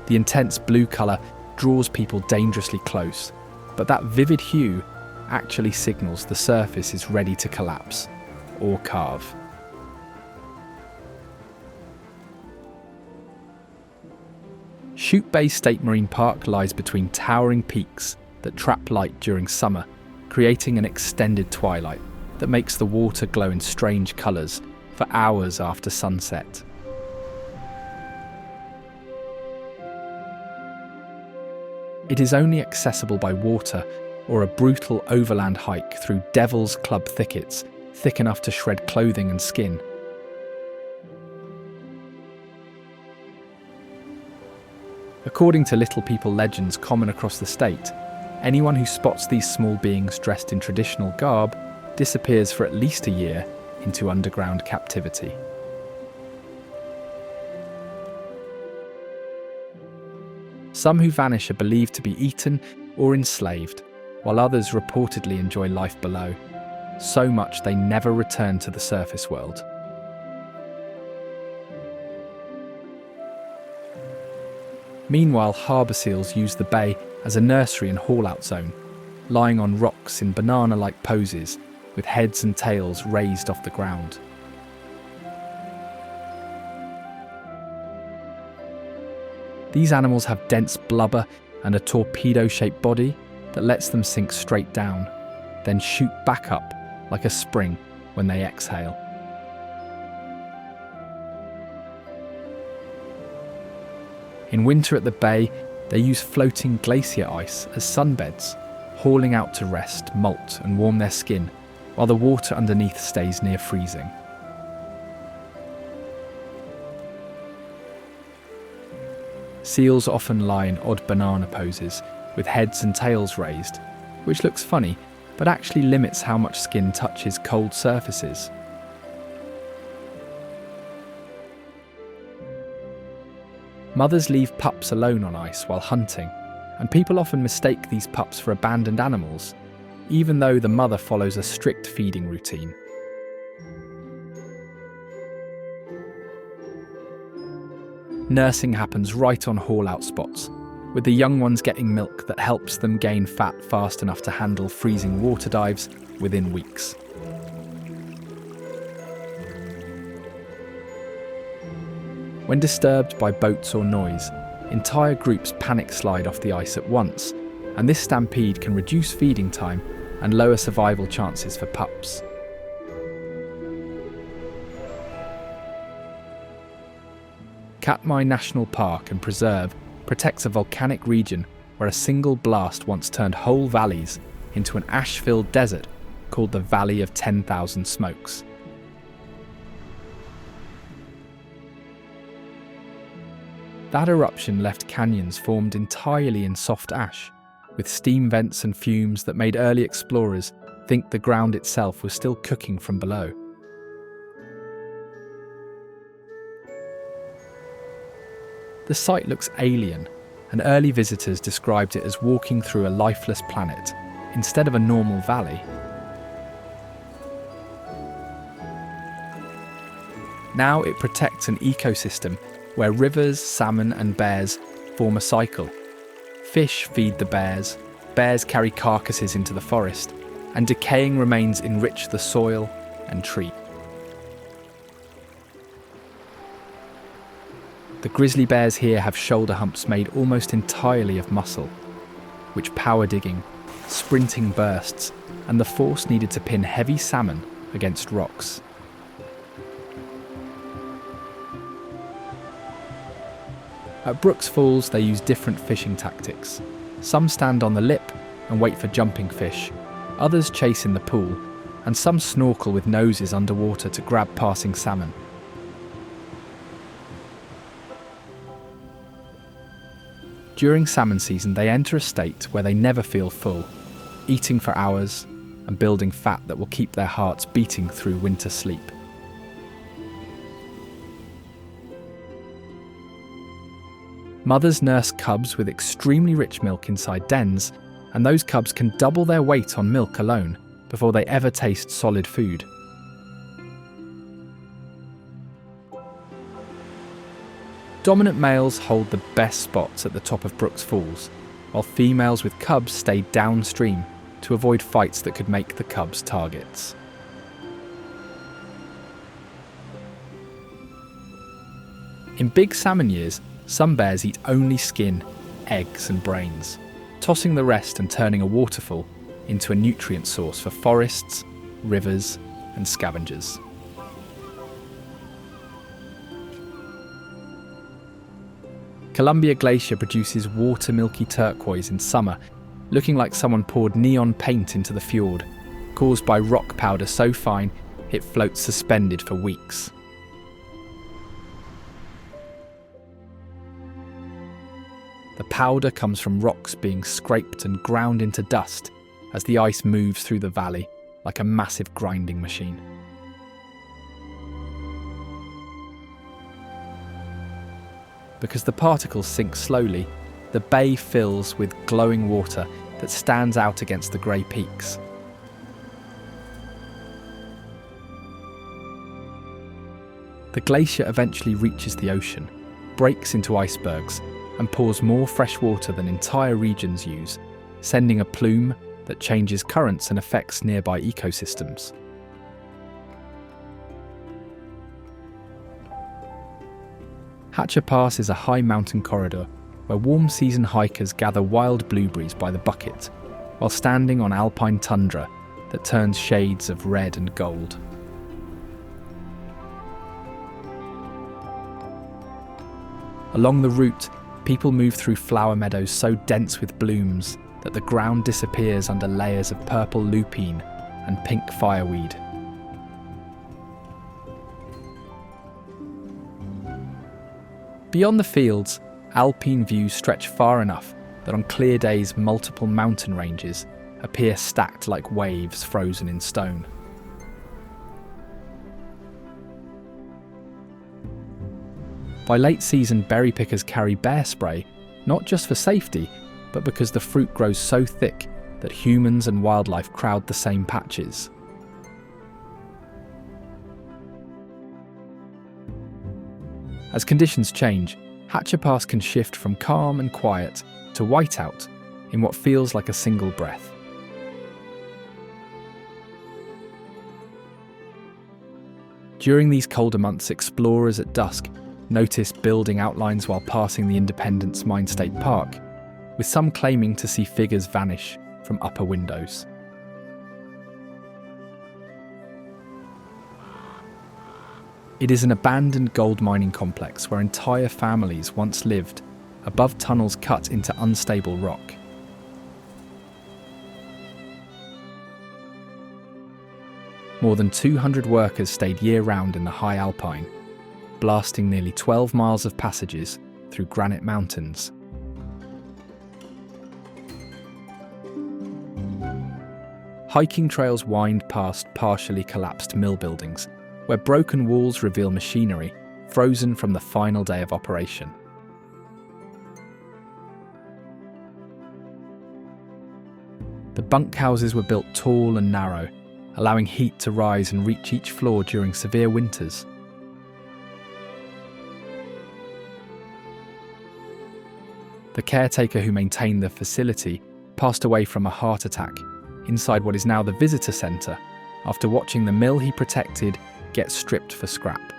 [SPEAKER 1] The intense blue colour draws people dangerously close, but that vivid hue actually signals the surface is ready to collapse or calve. Chute Bay State Marine Park lies between towering peaks that trap light during summer, creating an extended twilight that makes the water glow in strange colours for hours after sunset. It is only accessible by water or a brutal overland hike through Devil's Club thickets thick enough to shred clothing and skin. According to little people legends common across the state, anyone who spots these small beings dressed in traditional garb disappears for at least a year into underground captivity. Some who vanish are believed to be eaten or enslaved, while others reportedly enjoy life below, so much they never return to the surface world. Meanwhile, harbour seals use the bay as a nursery and haul-out zone, lying on rocks in banana-like poses, with heads and tails raised off the ground. These animals have dense blubber and a torpedo-shaped body that lets them sink straight down, then shoot back up like a spring when they exhale. In winter at the bay, they use floating glacier ice as sunbeds, hauling out to rest, molt and warm their skin, while the water underneath stays near freezing. Seals often lie in odd banana poses, with heads and tails raised, which looks funny, but actually limits how much skin touches cold surfaces. Mothers leave pups alone on ice while hunting, and people often mistake these pups for abandoned animals, even though the mother follows a strict feeding routine. Nursing happens right on haul-out spots, with the young ones getting milk that helps them gain fat fast enough to handle freezing water dives within weeks. When disturbed by boats or noise, entire groups panic slide off the ice at once, and this stampede can reduce feeding time and lower survival chances for pups. Katmai National Park and Preserve protects a volcanic region where a single blast once turned whole valleys into an ash-filled desert called the Valley of 10,000 Smokes. That eruption left canyons formed entirely in soft ash, with steam vents and fumes that made early explorers think the ground itself was still cooking from below. The site looks alien, and early visitors described it as walking through a lifeless planet instead of a normal valley. Now it protects an ecosystem where rivers, salmon and bears form a cycle. Fish feed the bears carry carcasses into the forest, and decaying remains enrich the soil and tree. The grizzly bears here have shoulder humps made almost entirely of muscle, which power digging, sprinting bursts, and the force needed to pin heavy salmon against rocks. At Brooks Falls, they use different fishing tactics. Some stand on the lip and wait for jumping fish, others chase in the pool, and some snorkel with noses underwater to grab passing salmon. During salmon season, they enter a state where they never feel full, eating for hours and building fat that will keep their hearts beating through winter sleep. Mothers nurse cubs with extremely rich milk inside dens, and those cubs can double their weight on milk alone before they ever taste solid food. Dominant males hold the best spots at the top of Brooks Falls, while females with cubs stay downstream to avoid fights that could make the cubs targets. In big salmon years, some bears eat only skin, eggs and brains, tossing the rest and turning a waterfall into a nutrient source for forests, rivers and scavengers. Columbia Glacier produces water-milky turquoise in summer, looking like someone poured neon paint into the fjord, caused by rock powder so fine it floats suspended for weeks. The powder comes from rocks being scraped and ground into dust as the ice moves through the valley like a massive grinding machine. Because the particles sink slowly, the bay fills with glowing water that stands out against the grey peaks. The glacier eventually reaches the ocean, breaks into icebergs, and pours more fresh water than entire regions use, sending a plume that changes currents and affects nearby ecosystems. Hatcher Pass is a high mountain corridor where warm season hikers gather wild blueberries by the bucket while standing on alpine tundra that turns shades of red and gold. Along the route, people move through flower meadows so dense with blooms that the ground disappears under layers of purple lupine and pink fireweed. Beyond the fields, alpine views stretch far enough that on clear days multiple mountain ranges appear stacked like waves frozen in stone. By late season, berry pickers carry bear spray, not just for safety, but because the fruit grows so thick that humans and wildlife crowd the same patches. As conditions change, Hatcher Pass can shift from calm and quiet to whiteout in what feels like a single breath. During these colder months, explorers at dusk notice building outlines while passing the Independence Mine State Park, with some claiming to see figures vanish from upper windows. It is an abandoned gold mining complex where entire families once lived above tunnels cut into unstable rock. more than 200 workers stayed year-round in the high alpine, blasting nearly 12 miles of passages through granite mountains. Hiking trails wind past partially collapsed mill buildings, where broken walls reveal machinery frozen from the final day of operation. The bunkhouses were built tall and narrow, allowing heat to rise and reach each floor during severe winters. The caretaker who maintained the facility passed away from a heart attack inside what is now the visitor centre after watching the mill he protected get stripped for scrap.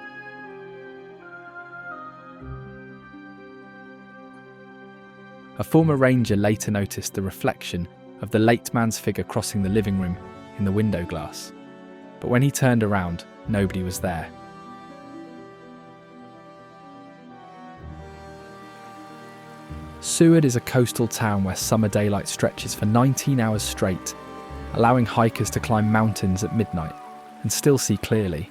[SPEAKER 1] A former ranger later noticed the reflection of the late man's figure crossing the living room in the window glass, but when he turned around, nobody was there. Seward is a coastal town where summer daylight stretches for 19 hours straight, allowing hikers to climb mountains at midnight and still see clearly.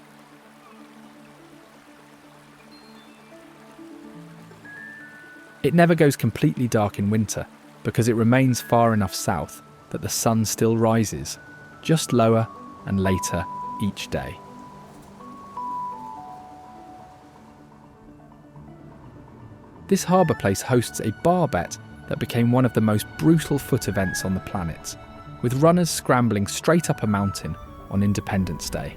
[SPEAKER 1] It never goes completely dark in winter because it remains far enough south that the sun still rises, just lower and later each day. This harbour place hosts a bar bet that became one of the most brutal foot events on the planet, with runners scrambling straight up a mountain on Independence Day.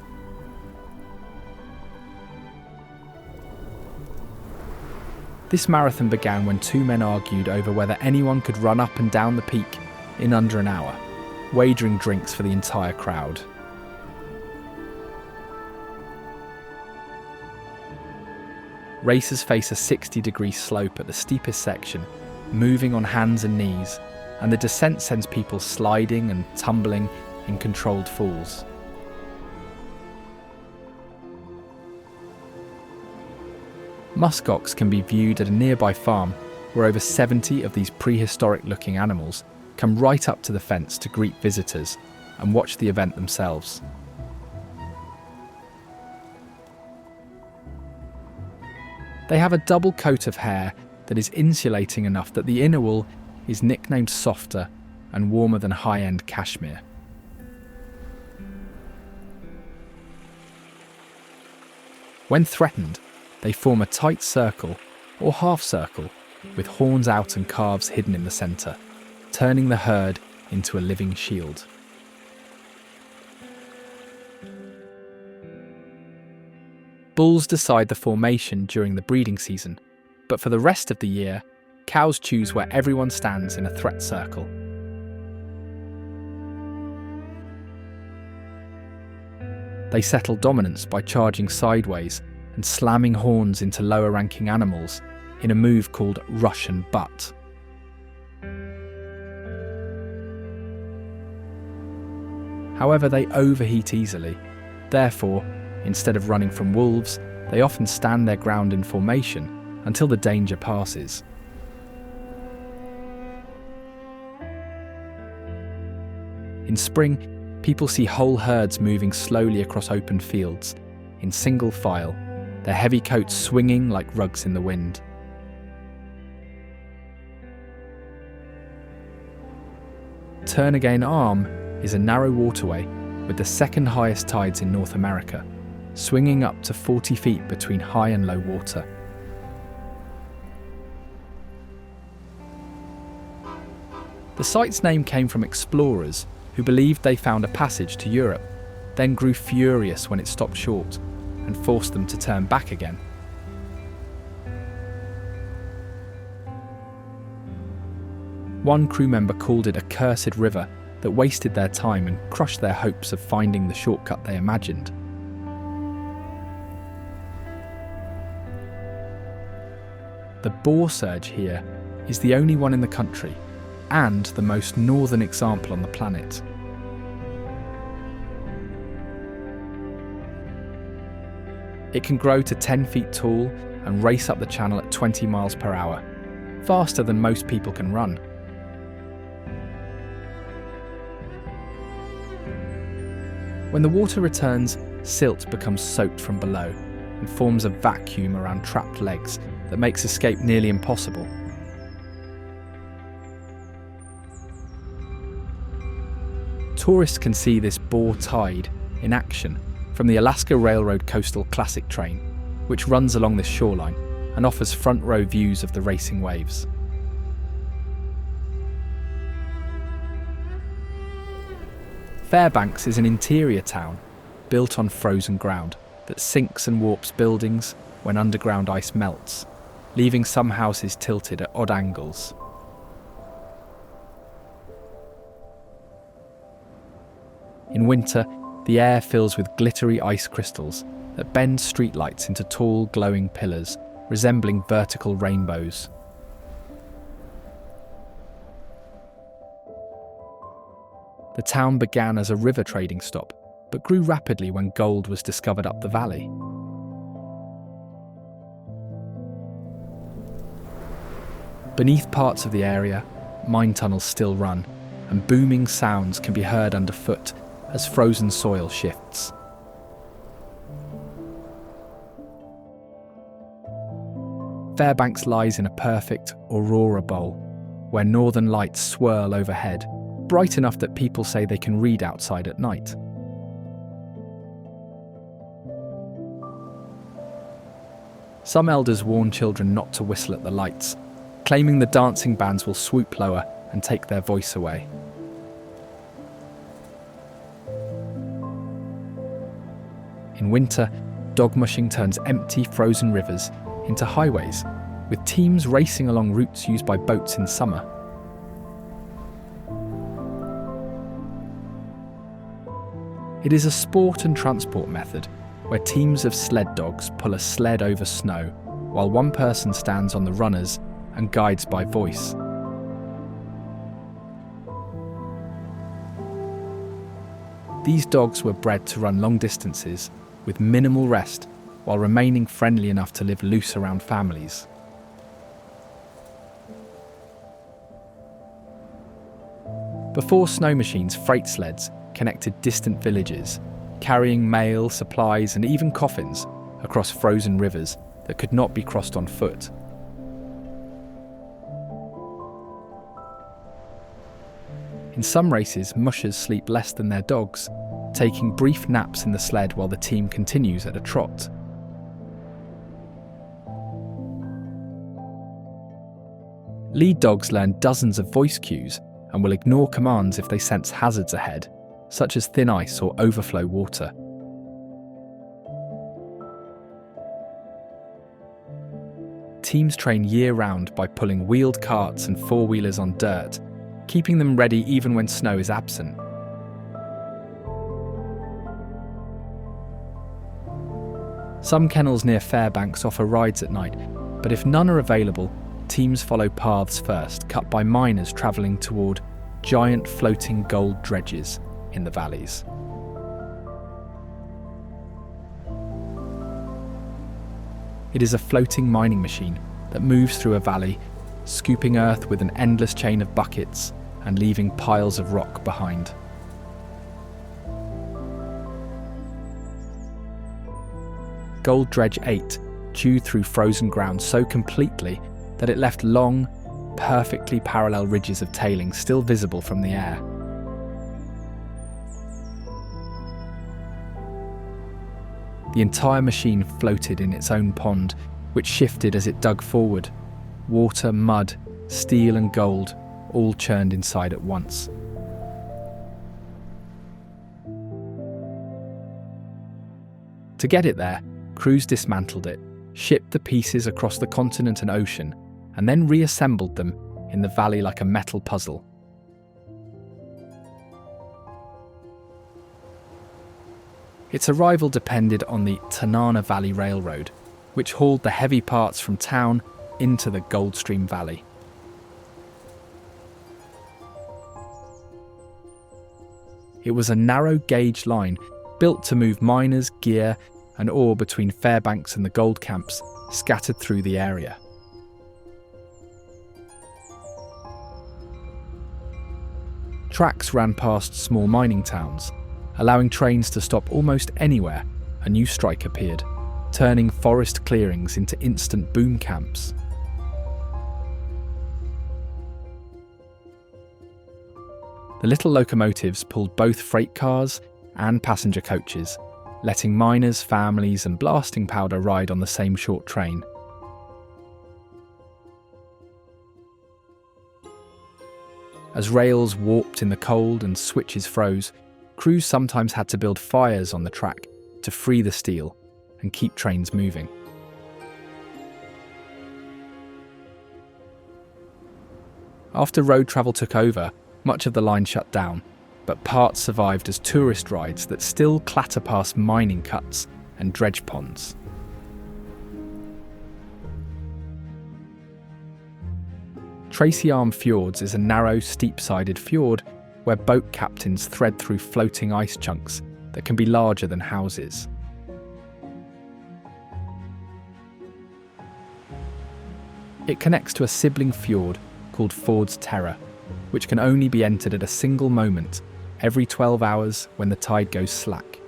[SPEAKER 1] This marathon began when two men argued over whether anyone could run up and down the peak in under an hour, wagering drinks for the entire crowd. Racers face a 60-degree slope at the steepest section, moving on hands and knees, and the descent sends people sliding and tumbling in controlled falls. Muskox can be viewed at a nearby farm where over 70 of these prehistoric-looking animals come right up to the fence to greet visitors and watch the event themselves. They have a double coat of hair that is insulating enough that the inner wool is nicknamed softer and warmer than high-end cashmere. When threatened, they form a tight circle or half circle with horns out and calves hidden in the centre, turning the herd into a living shield. Bulls decide the formation during the breeding season, but for the rest of the year, cows choose where everyone stands in a threat circle. They settle dominance by charging sideways and slamming horns into lower-ranking animals in a move called Russian butt. However, they overheat easily. Therefore, instead of running from wolves, they often stand their ground in formation until the danger passes. In spring, people see whole herds moving slowly across open fields, in single file, their heavy coats swinging like rugs in the wind. Turnagain Arm is a narrow waterway with the second highest tides in North America, swinging up to 40 feet between high and low water. The site's name came from explorers who believed they found a passage to Europe, then grew furious when it stopped short and forced them to turn back again. One crew member called it a cursed river that wasted their time and crushed their hopes of finding the shortcut they imagined. The boar surge here is the only one in the country and the most northern example on the planet. It can grow to 10 feet tall and race up the channel at 20 miles per hour, faster than most people can run. When the water returns, silt becomes soaked from below and forms a vacuum around trapped legs that makes escape nearly impossible. Tourists can see this boar tide in action from the Alaska Railroad Coastal Classic train, which runs along this shoreline and offers front row views of the racing waves. Fairbanks is an interior town built on frozen ground that sinks and warps buildings when underground ice melts, leaving some houses tilted at odd angles. In winter, the air fills with glittery ice crystals that bend streetlights into tall, glowing pillars, resembling vertical rainbows. The town began as a river trading stop, but grew rapidly when gold was discovered up the valley. Beneath parts of the area, mine tunnels still run, and booming sounds can be heard underfoot as frozen soil shifts. Fairbanks lies in a perfect Aurora bowl, where northern lights swirl overhead, bright enough that people say they can read outside at night. Some elders warn children not to whistle at the lights, claiming the dancing bands will swoop lower and take their voice away. In winter, dogmushing turns empty frozen rivers into highways, with teams racing along routes used by boats in summer. It is a sport and transport method where teams of sled dogs pull a sled over snow while one person stands on the runners and guides by voice. These dogs were bred to run long distances with minimal rest while remaining friendly enough to live loose around families. Before snow machines, freight sleds connected distant villages, carrying mail, supplies, and even coffins across frozen rivers that could not be crossed on foot. In some races, mushers sleep less than their dogs, taking brief naps in the sled while the team continues at a trot. Lead dogs learn dozens of voice cues and will ignore commands if they sense hazards ahead, such as thin ice or overflow water. Teams train year-round by pulling wheeled carts and four-wheelers on dirt, keeping them ready even when snow is absent. Some kennels near Fairbanks offer rides at night, but if none are available, teams follow paths first, cut by miners travelling toward giant floating gold dredges in the valleys. It is a floating mining machine that moves through a valley, scooping earth with an endless chain of buckets and leaving piles of rock behind. Gold Dredge 8 chewed through frozen ground so completely that it left long, perfectly parallel ridges of tailing still visible from the air. The entire machine floated in its own pond, which shifted as it dug forward. Water, mud, steel and gold all churned inside at once. To get it there, crews dismantled it, shipped the pieces across the continent and ocean, and then reassembled them in the valley like a metal puzzle. Its arrival depended on the Tanana Valley Railroad, which hauled the heavy parts from town into the Gold Stream Valley. It was a narrow gauge line built to move miners, gear, and ore between Fairbanks and the gold camps scattered through the area. Tracks ran past small mining towns, Allowing trains to stop almost anywhere, a new strike appeared, turning forest clearings into instant boom camps. The little locomotives pulled both freight cars and passenger coaches, letting miners, families and blasting powder ride on the same short train. As rails warped in the cold and switches froze, crews sometimes had to build fires on the track to free the steel and keep trains moving. After road travel took over, much of the line shut down, but parts survived as tourist rides that still clatter past mining cuts and dredge ponds. Tracy Arm Fjords is a narrow, steep-sided fjord where boat captains thread through floating ice chunks that can be larger than houses. It connects to a sibling fjord called Ford's Terror, which can only be entered at a single moment every 12 hours when the tide goes slack.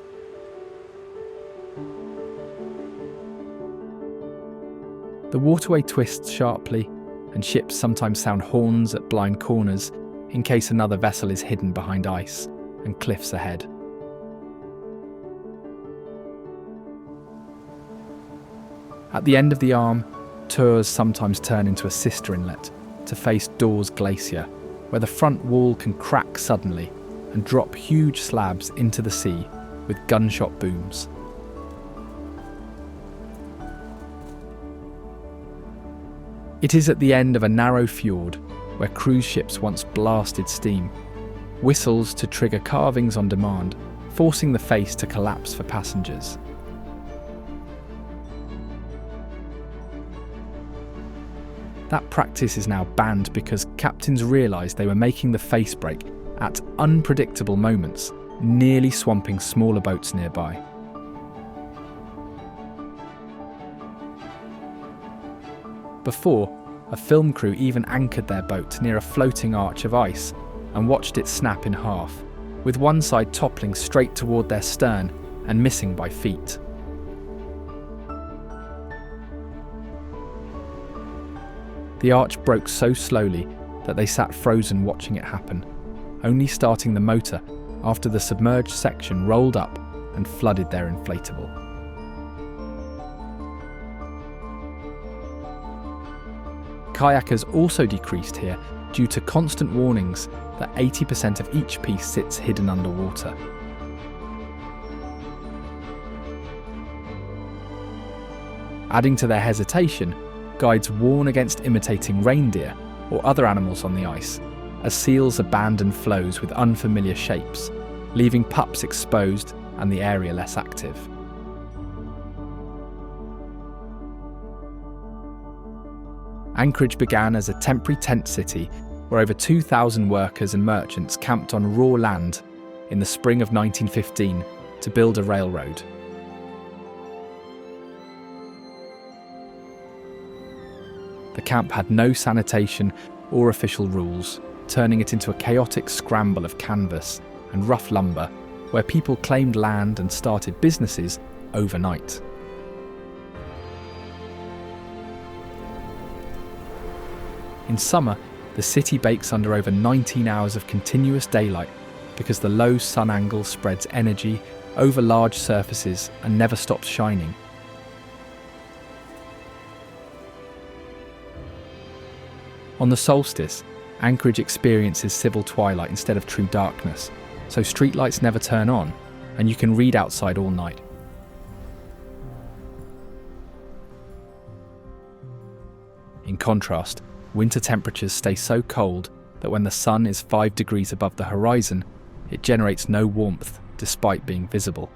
[SPEAKER 1] The waterway twists sharply, and ships sometimes sound horns at blind corners in case another vessel is hidden behind ice and cliffs ahead. At the end of the arm, tours sometimes turn into a sister inlet to face Dawes Glacier, where the front wall can crack suddenly and drop huge slabs into the sea with gunshot booms. It is at the end of a narrow fjord where cruise ships once blasted steam, whistles to trigger carvings on demand, forcing the face to collapse for passengers. That practice is now banned because captains realised they were making the face break at unpredictable moments, nearly swamping smaller boats nearby. Before, a film crew even anchored their boat near a floating arch of ice and watched it snap in half, with one side toppling straight toward their stern and missing by feet. The arch broke so slowly that they sat frozen watching it happen, only starting the motor after the submerged section rolled up and flooded their inflatable. Kayakers also decreased here due to constant warnings that 80% of each piece sits hidden underwater. Adding to their hesitation, guides warn against imitating reindeer or other animals on the ice, as seals abandon flows with unfamiliar shapes, leaving pups exposed and the area less active. Anchorage began as a temporary tent city where over 2,000 workers and merchants camped on raw land in the spring of 1915 to build a railroad. The camp had no sanitation or official rules, turning it into a chaotic scramble of canvas and rough lumber where people claimed land and started businesses overnight. In summer, the city bakes under over 19 hours of continuous daylight because the low sun angle spreads energy over large surfaces and never stops shining. On the solstice, Anchorage experiences civil twilight instead of true darkness, so streetlights never turn on, and you can read outside all night. In contrast, winter temperatures stay so cold that when the sun is 5 degrees above the horizon, it generates no warmth despite being visible.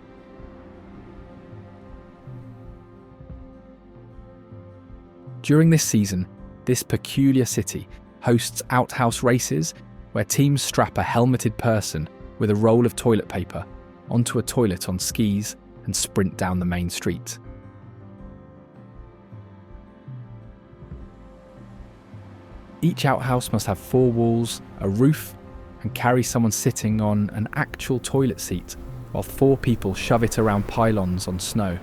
[SPEAKER 1] During this season, this peculiar city hosts outhouse races where teams strap a helmeted person with a roll of toilet paper onto a toilet on skis and sprint down the main street. Each outhouse must have 4 walls, a roof, and carry someone sitting on an actual toilet seat while 4 people shove it around pylons on snow.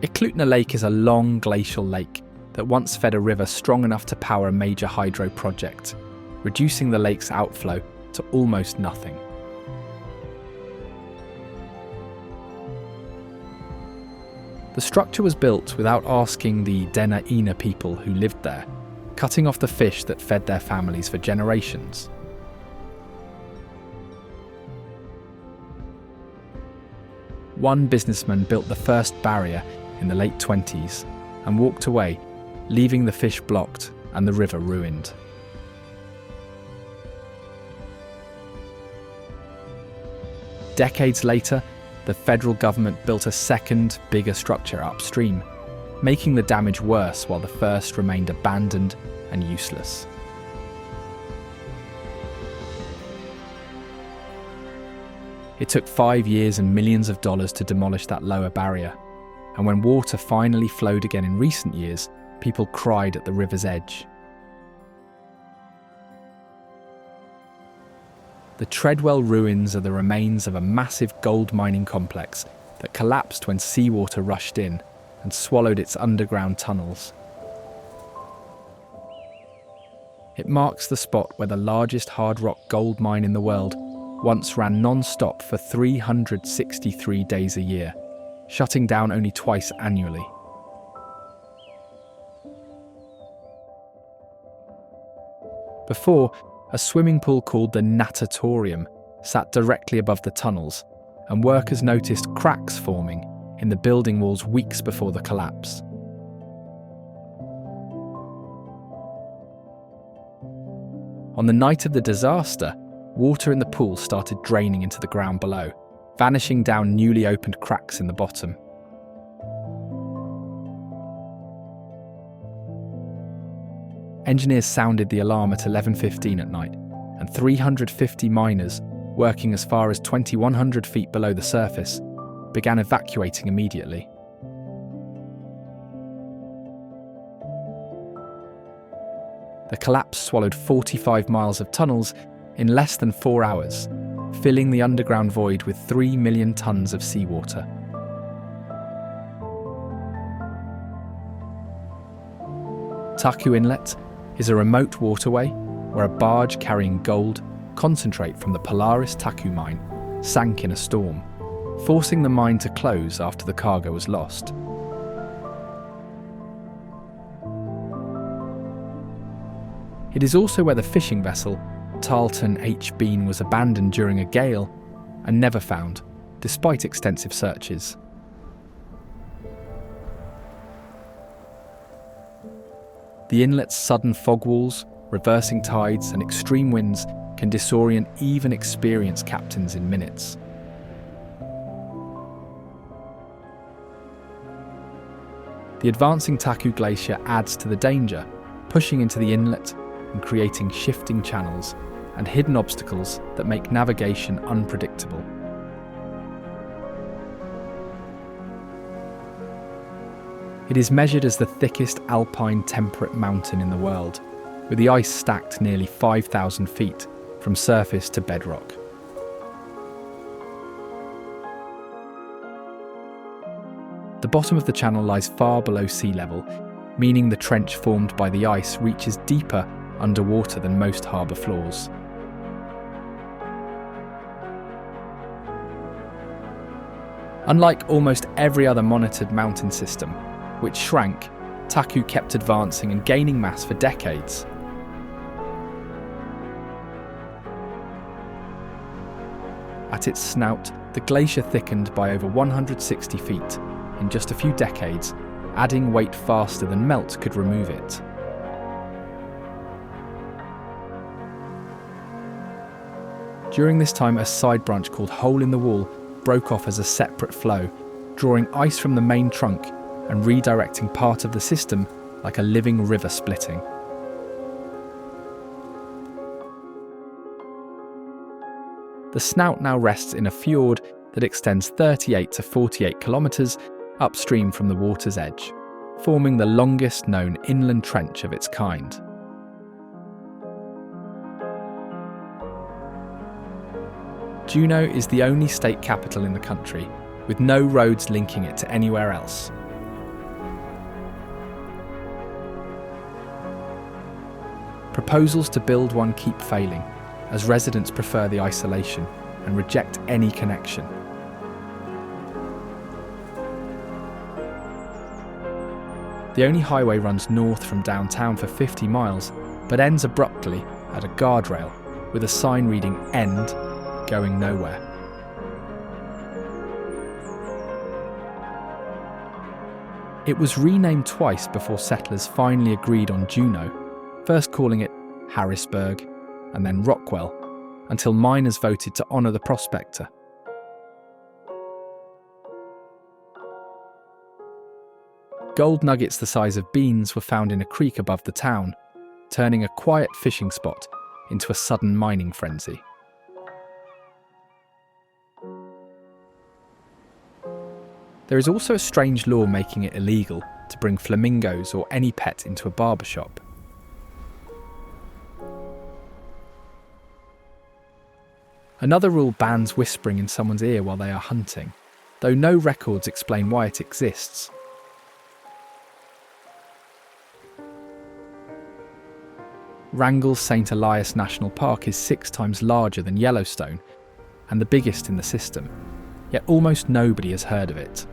[SPEAKER 1] Talkeetna Lake is a long glacial lake that once fed a river strong enough to power a major hydro project, reducing the lake's outflow to almost nothing. The structure was built without asking the Denali people who lived there, cutting off the fish that fed their families for generations. One businessman built the first barrier in the late 20s and walked away, leaving the fish blocked and the river ruined. Decades later, the federal government built a second, bigger structure upstream, making the damage worse while the first remained abandoned and useless. It took 5 years and millions of dollars to demolish that lower barrier, and when water finally flowed again in recent years, people cried at the river's edge. The Treadwell ruins are the remains of a massive gold mining complex that collapsed when seawater rushed in and swallowed its underground tunnels. It marks the spot where the largest hard rock gold mine in the world once ran non-stop for 363 days a year, shutting down only twice annually. Before, a swimming pool called the Natatorium sat directly above the tunnels, and workers noticed cracks forming in the building walls weeks before the collapse. On the night of the disaster, water in the pool started draining into the ground below, vanishing down newly opened cracks in the bottom. Engineers sounded the alarm at 11:15 at night, and 350 miners, working as far as 2,100 feet below the surface, began evacuating immediately. The collapse swallowed 45 miles of tunnels in less than 4 hours, filling the underground void with 3 million tons of seawater. Taku Inlet is a remote waterway where a barge carrying gold, concentrate from the Polaris Taku mine, sank in a storm, forcing the mine to close after the cargo was lost. It is also where the fishing vessel Tarleton H. Bean was abandoned during a gale and never found, despite extensive searches. The inlet's sudden fog walls, reversing tides, and extreme winds can disorient even experienced captains in minutes. The advancing Taku Glacier adds to the danger, pushing into the inlet and creating shifting channels and hidden obstacles that make navigation unpredictable. It is measured as the thickest alpine temperate mountain in the world, with the ice stacked nearly 5,000 feet from surface to bedrock. The bottom of the channel lies far below sea level, meaning the trench formed by the ice reaches deeper underwater than most harbour floors. Unlike almost every other monitored mountain system, which shrank, Taku kept advancing and gaining mass for decades. At its snout, the glacier thickened by over 160 feet in just a few decades, adding weight faster than melt could remove it. During this time, a side branch called Hole in the Wall broke off as a separate flow, drawing ice from the main trunk and redirecting part of the system like a living river splitting. The snout now rests in a fjord that extends 38 to 48 kilometres upstream from the water's edge, forming the longest known inland trench of its kind. Juneau is the only state capital in the country, with no roads linking it to anywhere else. Proposals to build one keep failing, as residents prefer the isolation and reject any connection. The only highway runs north from downtown for 50 miles, but ends abruptly at a guardrail with a sign reading "End," going nowhere. It was renamed twice before settlers finally agreed on Juneau, first calling it Harrisburg and then Rockwell, until miners voted to honour the prospector. Gold nuggets the size of beans were found in a creek above the town, turning a quiet fishing spot into a sudden mining frenzy. There is also a strange law making it illegal to bring flamingos or any pet into a barbershop. Another rule bans whispering in someone's ear while they are hunting, though no records explain why it exists. Wrangell-St Elias National Park is 6 times larger than Yellowstone and the biggest in the system, yet almost nobody has heard of it.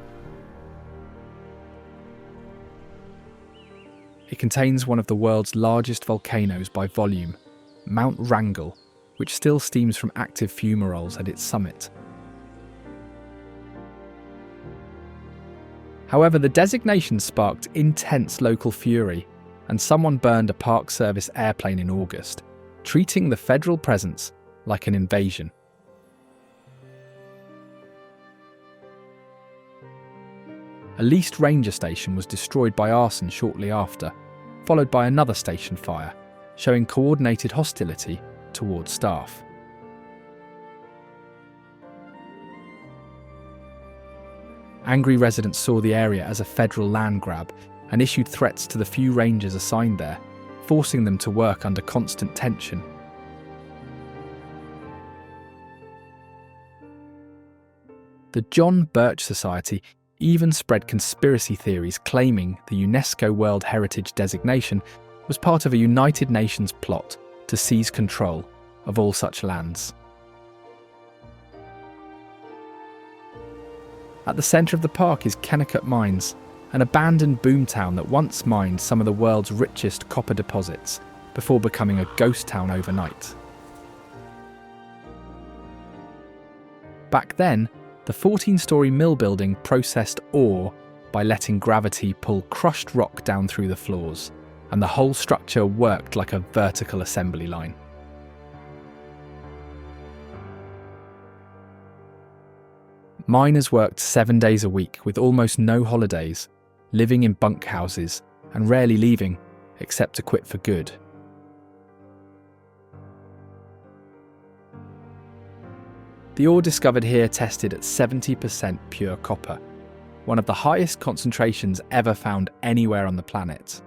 [SPEAKER 1] It contains one of the world's largest volcanoes by volume, Mount Wrangell, which still steams from active fumaroles at its summit. However, the designation sparked intense local fury, and someone burned a Park Service airplane in August, treating the federal presence like an invasion. A leased ranger station was destroyed by arson shortly after, followed by another station fire, showing coordinated hostility towards staff. Angry residents saw the area as a federal land grab and issued threats to the few rangers assigned there, forcing them to work under constant tension. The John Birch Society even spread conspiracy theories claiming the UNESCO World Heritage designation was part of a United Nations plot to seize control of all such lands. At the centre of the park is Kodiak Mines, an abandoned boomtown that once mined some of the world's richest copper deposits before becoming a ghost town overnight. Back then, the 14-storey mill building processed ore by letting gravity pull crushed rock down through the floors, and the whole structure worked like a vertical assembly line. Miners worked 7 days a week with almost no holidays, living in bunkhouses and rarely leaving except to quit for good. The ore discovered here tested at 70% pure copper, one of the highest concentrations ever found anywhere on the planet.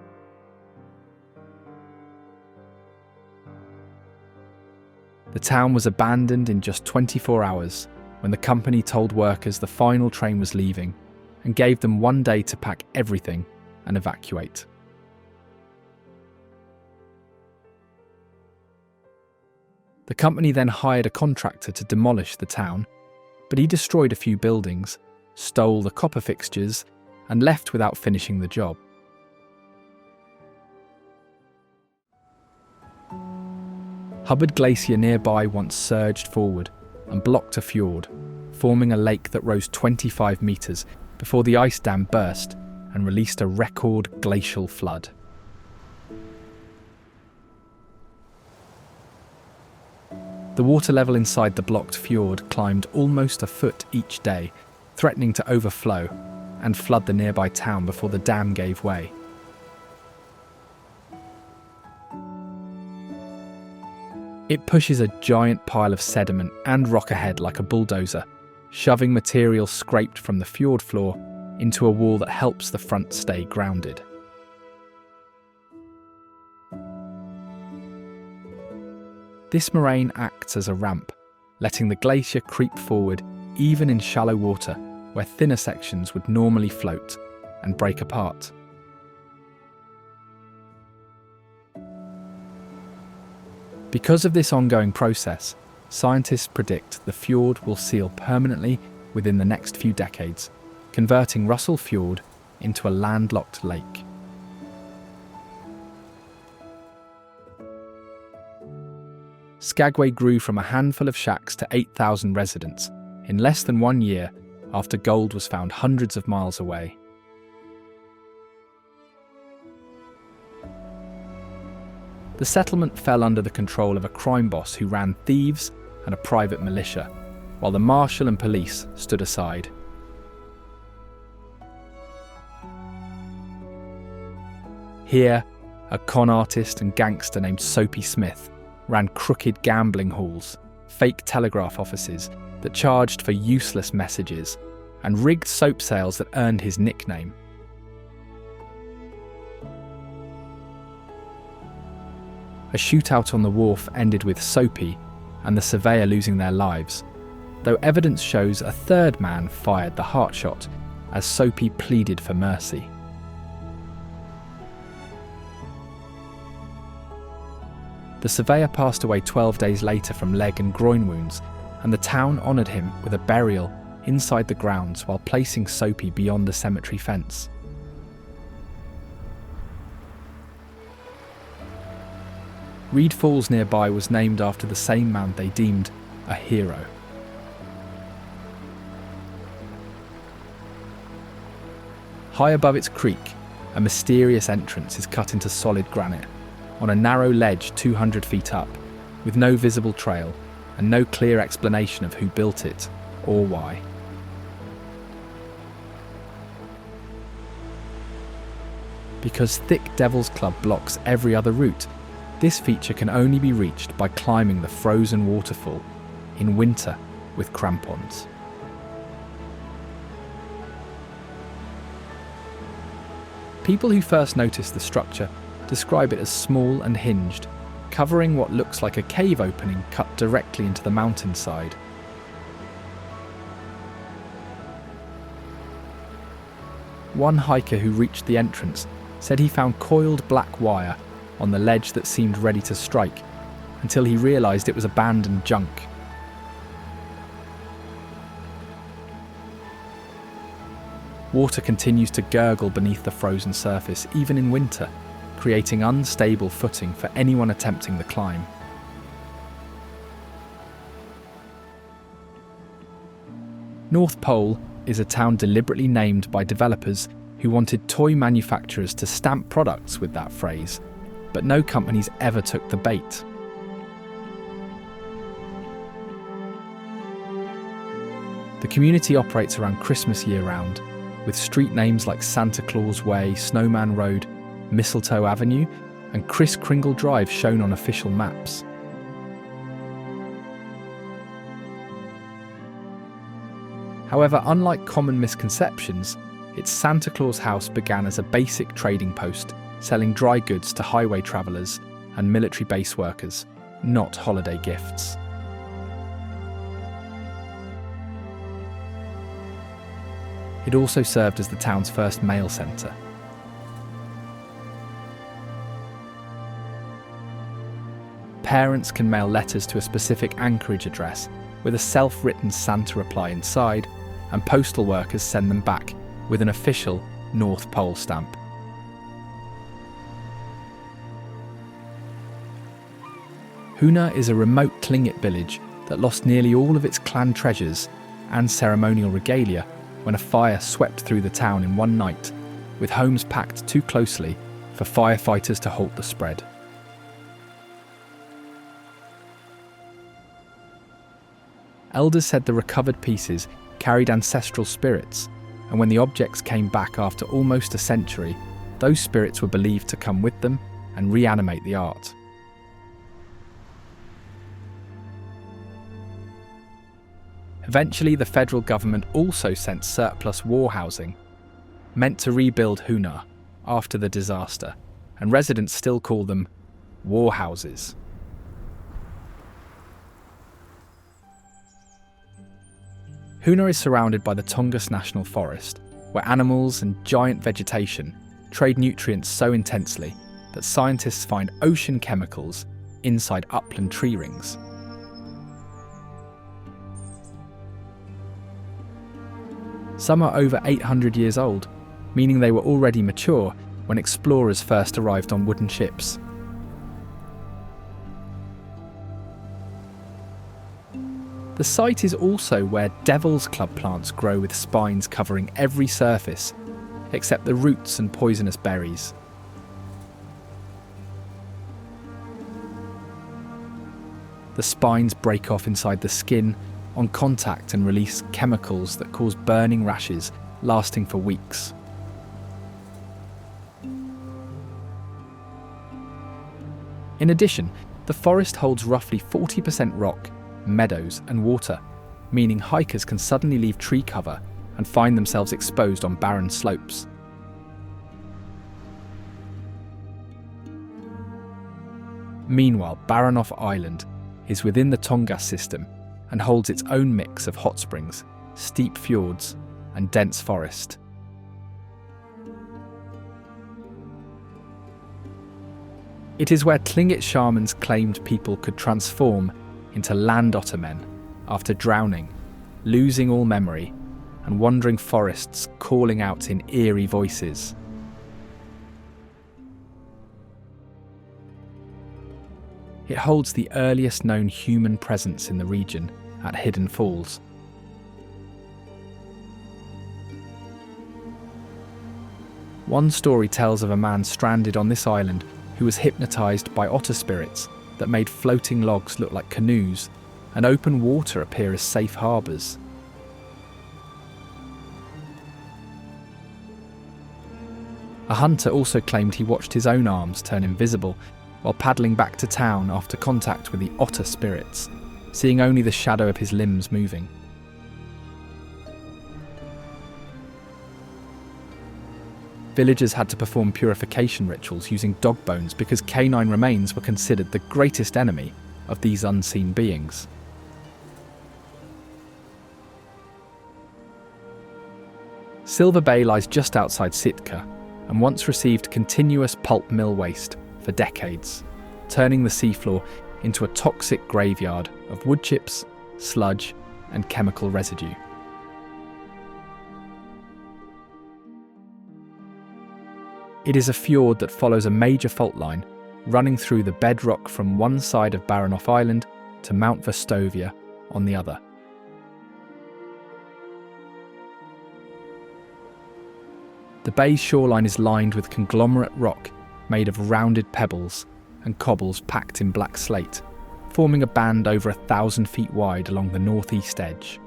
[SPEAKER 1] The town was abandoned in just 24 hours when the company told workers the final train was leaving and gave them 1 day to pack everything and evacuate. The company then hired a contractor to demolish the town, but he destroyed a few buildings, stole the copper fixtures, and left without finishing the job. Hubbard Glacier nearby once surged forward and blocked a fjord, forming a lake that rose 25 metres before the ice dam burst and released a record glacial flood. The water level inside the blocked fjord climbed almost a foot each day, threatening to overflow and flood the nearby town before the dam gave way. It pushes a giant pile of sediment and rock ahead like a bulldozer, shoving material scraped from the fjord floor into a wall that helps the front stay grounded. This moraine acts as a ramp, letting the glacier creep forward even in shallow water where thinner sections would normally float and break apart. Because of this ongoing process, scientists predict the fjord will seal permanently within the next few decades, converting Russell Fjord into a landlocked lake. Skagway grew from a handful of shacks to 8,000 residents in less than 1 year after gold was found hundreds of miles away. The settlement fell under the control of a crime boss who ran thieves and a private militia, while the marshal and police stood aside. Here, a con artist and gangster named Soapy Smith ran crooked gambling halls, fake telegraph offices that charged for useless messages, and rigged soap sales that earned his nickname. A shootout on the wharf ended with Soapy and the surveyor losing their lives, though evidence shows a third man fired the heart shot as Soapy pleaded for mercy. The surveyor passed away 12 days later from leg and groin wounds, and the town honoured him with a burial inside the grounds while placing Soapy beyond the cemetery fence. Reed Falls nearby was named after the same man they deemed a hero. High above its creek, a mysterious entrance is cut into solid granite, on a narrow ledge 200 feet up, with no visible trail and no clear explanation of who built it or why. Because thick Devil's Club blocks every other route, this feature can only be reached by climbing the frozen waterfall in winter with crampons. People who first notice the structure describe it as small and hinged, covering what looks like a cave opening cut directly into the mountainside. One hiker who reached the entrance said he found coiled black wire on the ledge that seemed ready to strike, until he realised it was abandoned junk. Water continues to gurgle beneath the frozen surface even in winter, creating unstable footing for anyone attempting the climb. North Pole is a town deliberately named by developers who wanted toy manufacturers to stamp products with that phrase, but no companies ever took the bait. The community operates around Christmas year-round, with street names like Santa Claus Way, Snowman Road, Mistletoe Avenue, and Kris Kringle Drive shown on official maps. However, unlike common misconceptions, its Santa Claus house began as a basic trading post, selling dry goods to highway travellers and military base workers, not holiday gifts. It also served as the town's first mail centre. Parents can mail letters to a specific Anchorage address with a self-written Santa reply inside, and postal workers send them back with an official North Pole stamp. Hoona is a remote Tlingit village that lost nearly all of its clan treasures and ceremonial regalia when a fire swept through the town in one night, with homes packed too closely for firefighters to halt the spread. Elders said the recovered pieces carried ancestral spirits, and when the objects came back after almost a century, those spirits were believed to come with them and reanimate the art. Eventually, the federal government also sent surplus war housing, meant to rebuild Hoona after the disaster, and residents still call them war houses. Hoona is surrounded by the Tongass National Forest, where animals and giant vegetation trade nutrients so intensely that scientists find ocean chemicals inside upland tree rings. Some are over 800 years old, meaning they were already mature when explorers first arrived on wooden ships. The site is also where devil's club plants grow with spines covering every surface, except the roots and poisonous berries. The spines break off inside the skin on contact and release chemicals that cause burning rashes lasting for weeks. In addition, the forest holds roughly 40% rock, meadows and water, meaning hikers can suddenly leave tree cover and find themselves exposed on barren slopes. Meanwhile, Baranof Island is within the Tongass system and holds its own mix of hot springs, steep fjords and dense forest. It is where Tlingit shamans claimed people could transform into land otter men after drowning, losing all memory, and wandering forests calling out in eerie voices. It holds the earliest known human presence in the region at Hidden Falls. One story tells of a man stranded on this island who was hypnotised by otter spirits that made floating logs look like canoes and open water appear as safe harbours. A hunter also claimed he watched his own arms turn invisible while paddling back to town after contact with the otter spirits, seeing only the shadow of his limbs moving. Villagers had to perform purification rituals using dog bones because canine remains were considered the greatest enemy of these unseen beings. Silver Bay lies just outside Sitka and once received continuous pulp mill waste for decades, turning the seafloor into a toxic graveyard of wood chips, sludge, and chemical residue. It is a fjord that follows a major fault line running through the bedrock from one side of Baranof Island to Mount Verstovia on the other. The bay's shoreline is lined with conglomerate rock made of rounded pebbles and cobbles packed in black slate, forming a band over 1,000 feet wide along the northeast edge.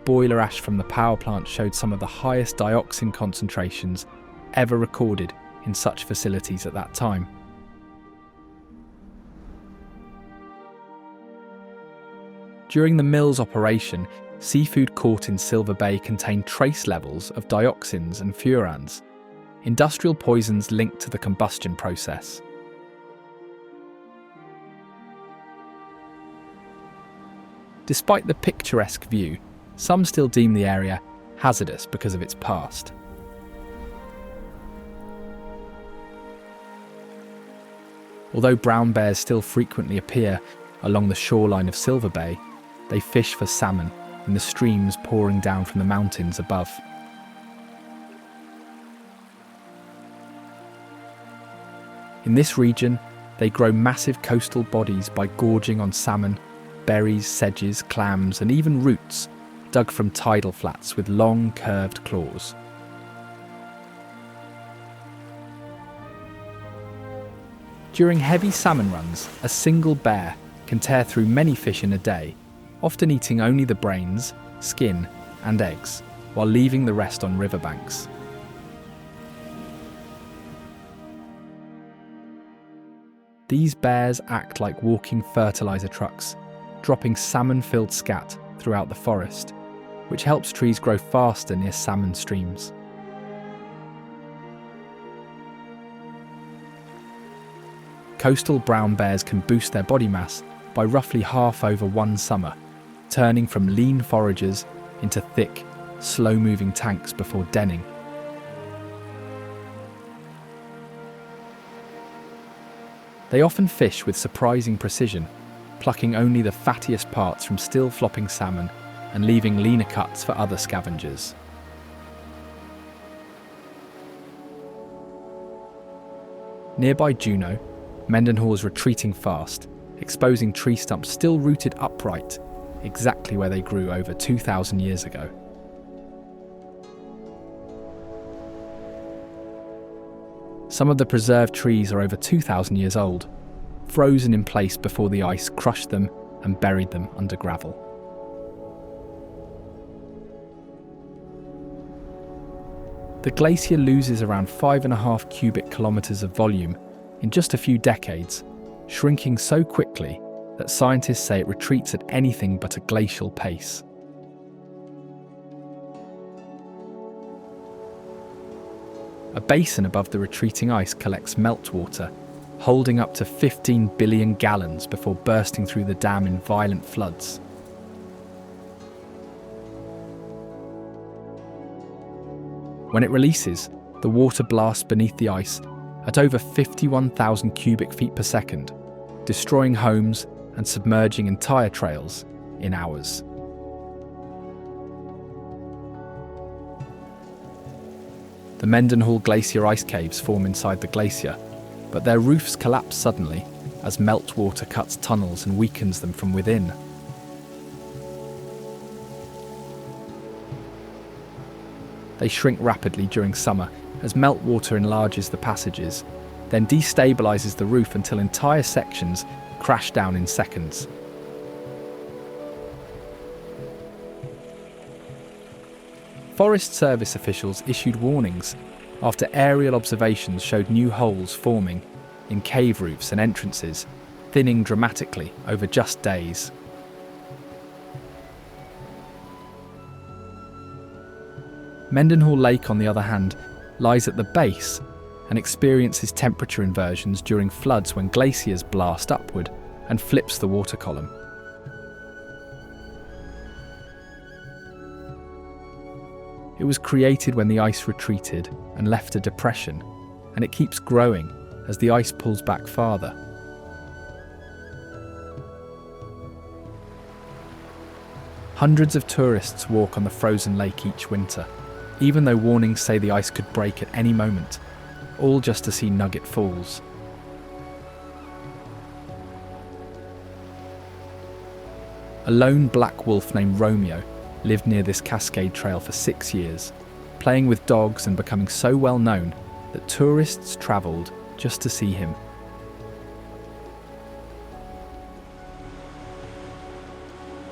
[SPEAKER 1] Boiler ash from the power plant showed some of the highest dioxin concentrations ever recorded in such facilities at that time. During the mill's operation, seafood caught in Silver Bay contained trace levels of dioxins and furans, industrial poisons linked to the combustion process. Despite the picturesque view, some still deem the area hazardous because of its past. Although brown bears still frequently appear along the shoreline of Silver Bay, they fish for salmon in the streams pouring down from the mountains above. In this region, they grow massive coastal bodies by gorging on salmon, berries, sedges, clams, and even roots dug from tidal flats with long, curved claws. During heavy salmon runs, a single bear can tear through many fish in a day, often eating only the brains, skin, and eggs, while leaving the rest on riverbanks. These bears act like walking fertilizer trucks, dropping salmon-filled scat throughout the forest, which helps trees grow faster near salmon streams. Coastal brown bears can boost their body mass by roughly half over one summer, turning from lean foragers into thick, slow-moving tanks before denning. They often fish with surprising precision, plucking only the fattiest parts from still flopping salmon and leaving leaner cuts for other scavengers. Nearby Juneau, Mendenhall is retreating fast, exposing tree stumps still rooted upright, exactly where they grew over 2,000 years ago. Some of the preserved trees are over 2,000 years old, frozen in place before the ice crushed them and buried them under gravel. The glacier loses around 5.5 cubic kilometres of volume in just a few decades, shrinking so quickly that scientists say it retreats at anything but a glacial pace. A basin above the retreating ice collects meltwater, holding up to 15 billion gallons before bursting through the dam in violent floods. When it releases, the water blasts beneath the ice at over 51,000 cubic feet per second, destroying homes and submerging entire trails in hours. The Mendenhall Glacier ice caves form inside the glacier, but their roofs collapse suddenly as meltwater cuts tunnels and weakens them from within. They shrink rapidly during summer as meltwater enlarges the passages, then destabilises the roof until entire sections crash down in seconds. Forest Service officials issued warnings after aerial observations showed new holes forming in cave roofs and entrances, thinning dramatically over just days. Mendenhall Lake, on the other hand, lies at the base and experiences temperature inversions during floods when glaciers blast upward and flips the water column. It was created when the ice retreated and left a depression, and it keeps growing as the ice pulls back farther. Hundreds of tourists walk on the frozen lake each winter, even though warnings say the ice could break at any moment, all just to see Nugget Falls. A lone black wolf named Romeo lived near this cascade trail for 6 years, playing with dogs and becoming so well known that tourists travelled just to see him.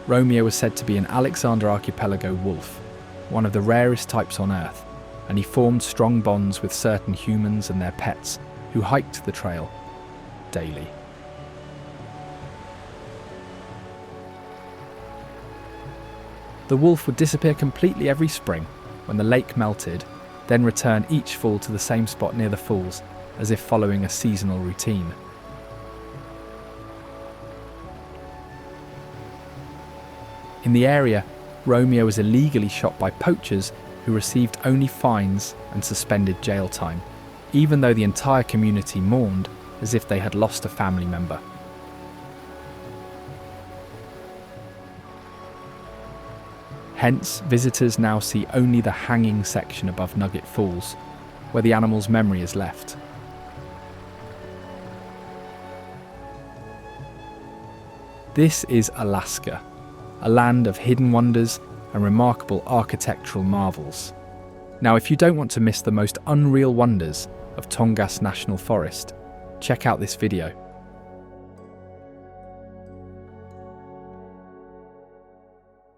[SPEAKER 1] Romeo was said to be an Alexander Archipelago wolf, one of the rarest types on Earth, and he formed strong bonds with certain humans and their pets who hiked the trail daily. The wolf would disappear completely every spring when the lake melted, then return each fall to the same spot near the falls, as if following a seasonal routine. In the area, Romeo was illegally shot by poachers who received only fines and suspended jail time, even though the entire community mourned as if they had lost a family member. Hence, visitors now see only the hanging section above Nugget Falls, where the animal's memory is left. This is Alaska, a land of hidden wonders and remarkable architectural marvels. Now, if you don't want to miss the most unreal wonders of Tongass National Forest, check out this video.